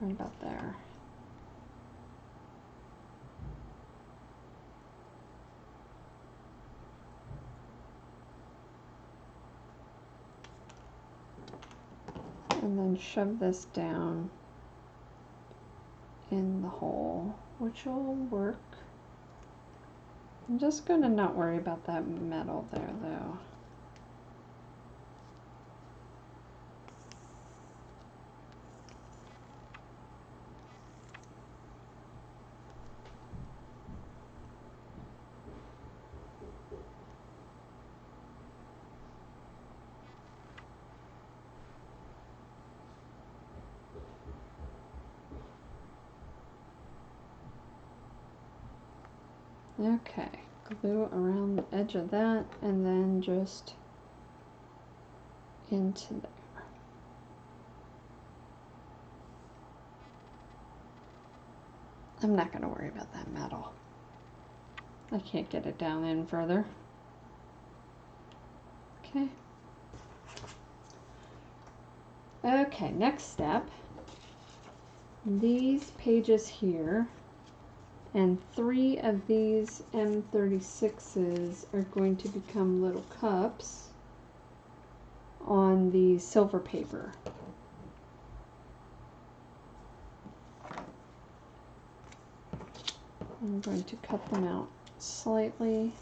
A: Right about there. And then shove this down in the hole, which will work. I'm just going to not worry about that metal there, though. Okay, glue around the edge of that and then just into there. I'm not going to worry about that metal. I can't get it down in further. Okay. Okay, next step. These pages here and 3 of these M36s are going to become little cups on the silver paper. I'm going to cut them out slightly.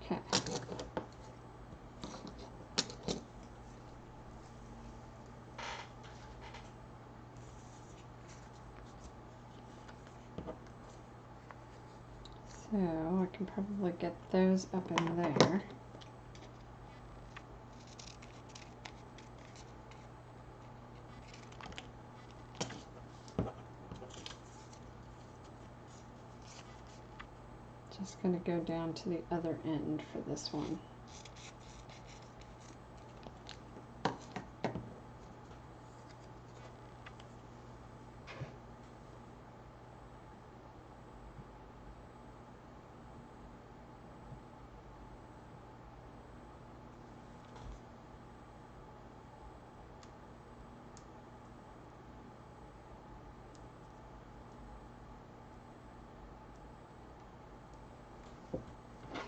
A: Okay. So I can probably get those up in there. Just going to go down to the other end for this one.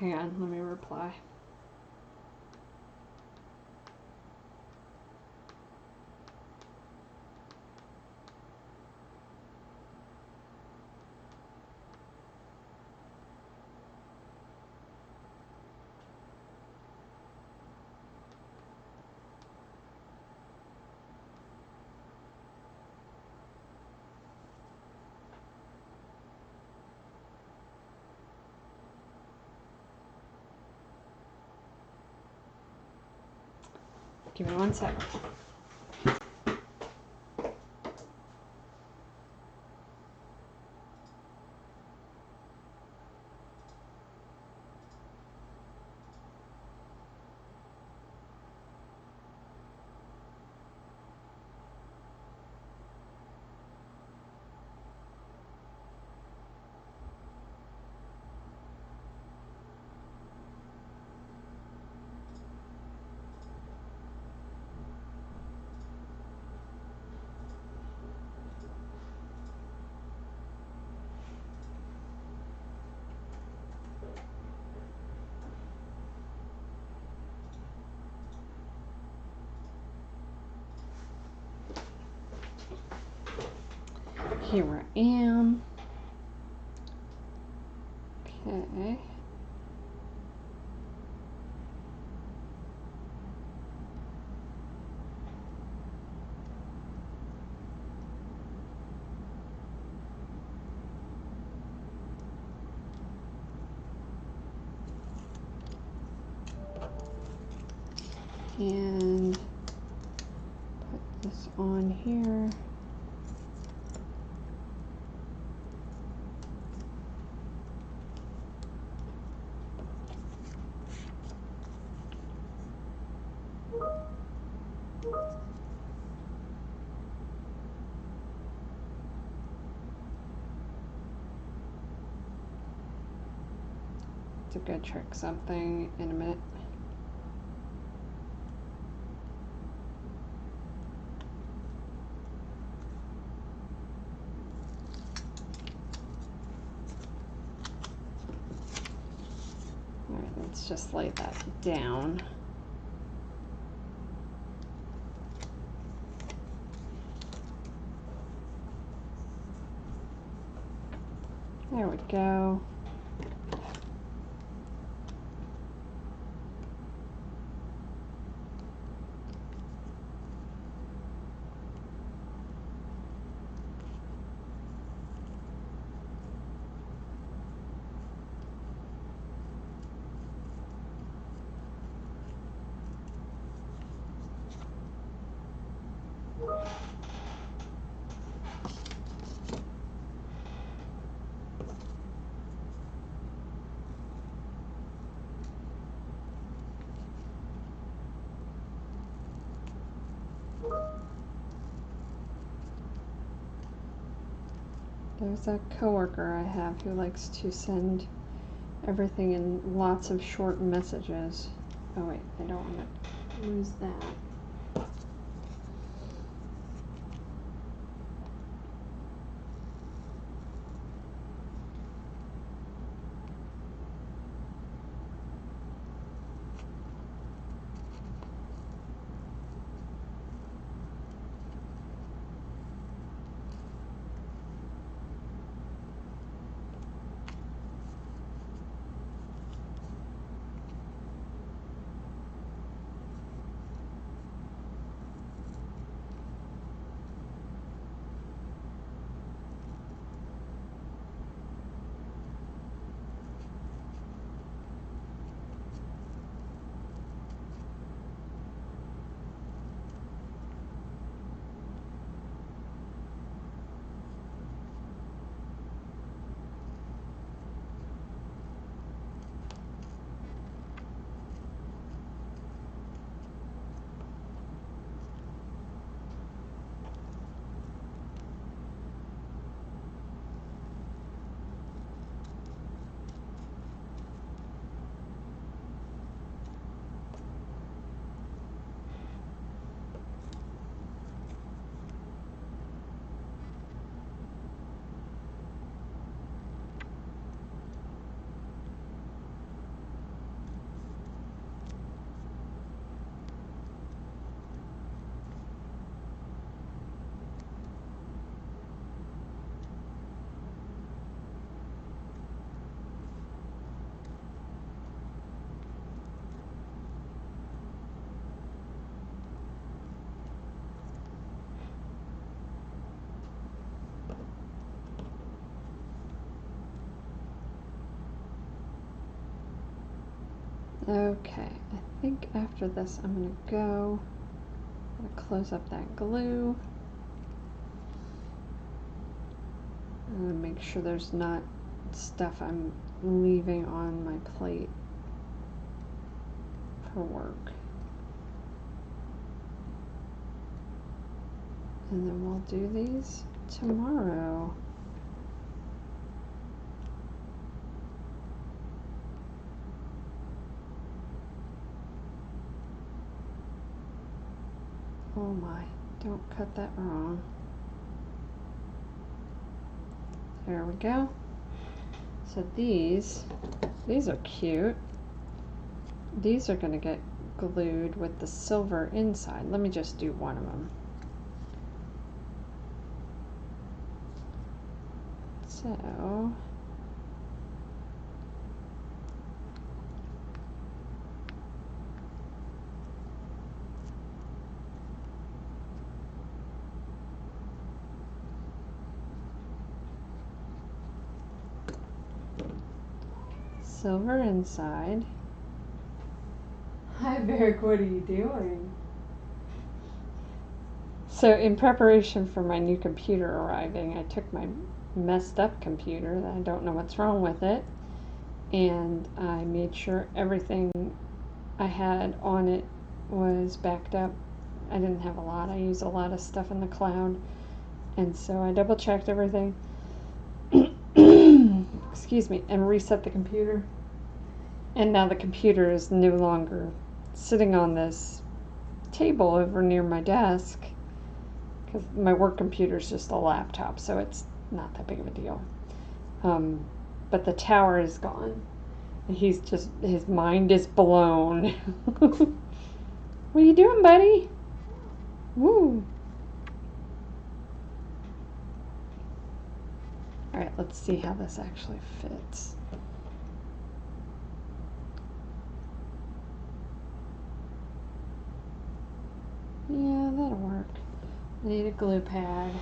A: Hang on, let me reply. Give me 1 second. Here I am. Okay. And put this on here. To go trick something in a minute. All right, let's just lay that down. There we go. There's a coworker I have who likes to send everything in lots of short messages. Oh wait, I don't want to lose that. Okay, I think after this I'm going to go. I'm going to close up that glue. And make sure there's not stuff I'm leaving on my plate for work. And then we'll do these tomorrow. Oh my, don't cut that wrong. There we go. So these are cute. These are going to get glued with the silver inside. Let me just do one of them. So silver inside. Hi, Vic, what are you doing? So in preparation for my new computer arriving, I took my messed up computer, that I don't know what's wrong with it, and I made sure everything I had on it was backed up. I didn't have a lot. I use a lot of stuff in the cloud, and so I double checked everything. Excuse me, and reset the computer. And now the computer is no longer sitting on this table over near my desk, because my work computer is just a laptop, so it's not that big of a deal. But the tower is gone. He's just, his mind is blown. What are you doing, buddy? Woo. Alright, let's see how this actually fits. Yeah, that'll work. I need a glue pad.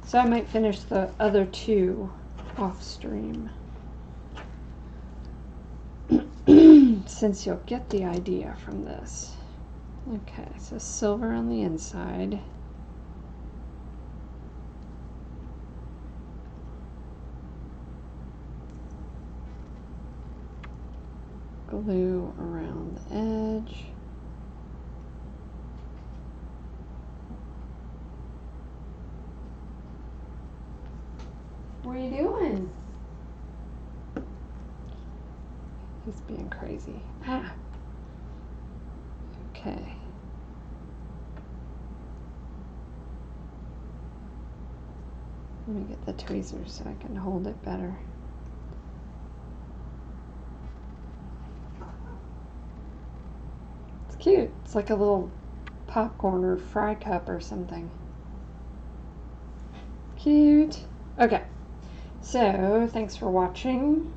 A: So I might finish the other two off stream. Since you'll get the idea from this. Okay, so silver on the inside. Glue around the edge. What are you doing? He's being crazy. Ah. Okay. Let me get the tweezers so I can hold it better. It's cute. It's like a little popcorn or fry cup or something. Cute. Okay. So, thanks for watching.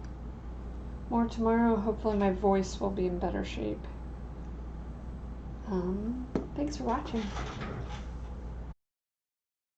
A: More tomorrow. Hopefully my voice will be in better shape. Thanks for watching.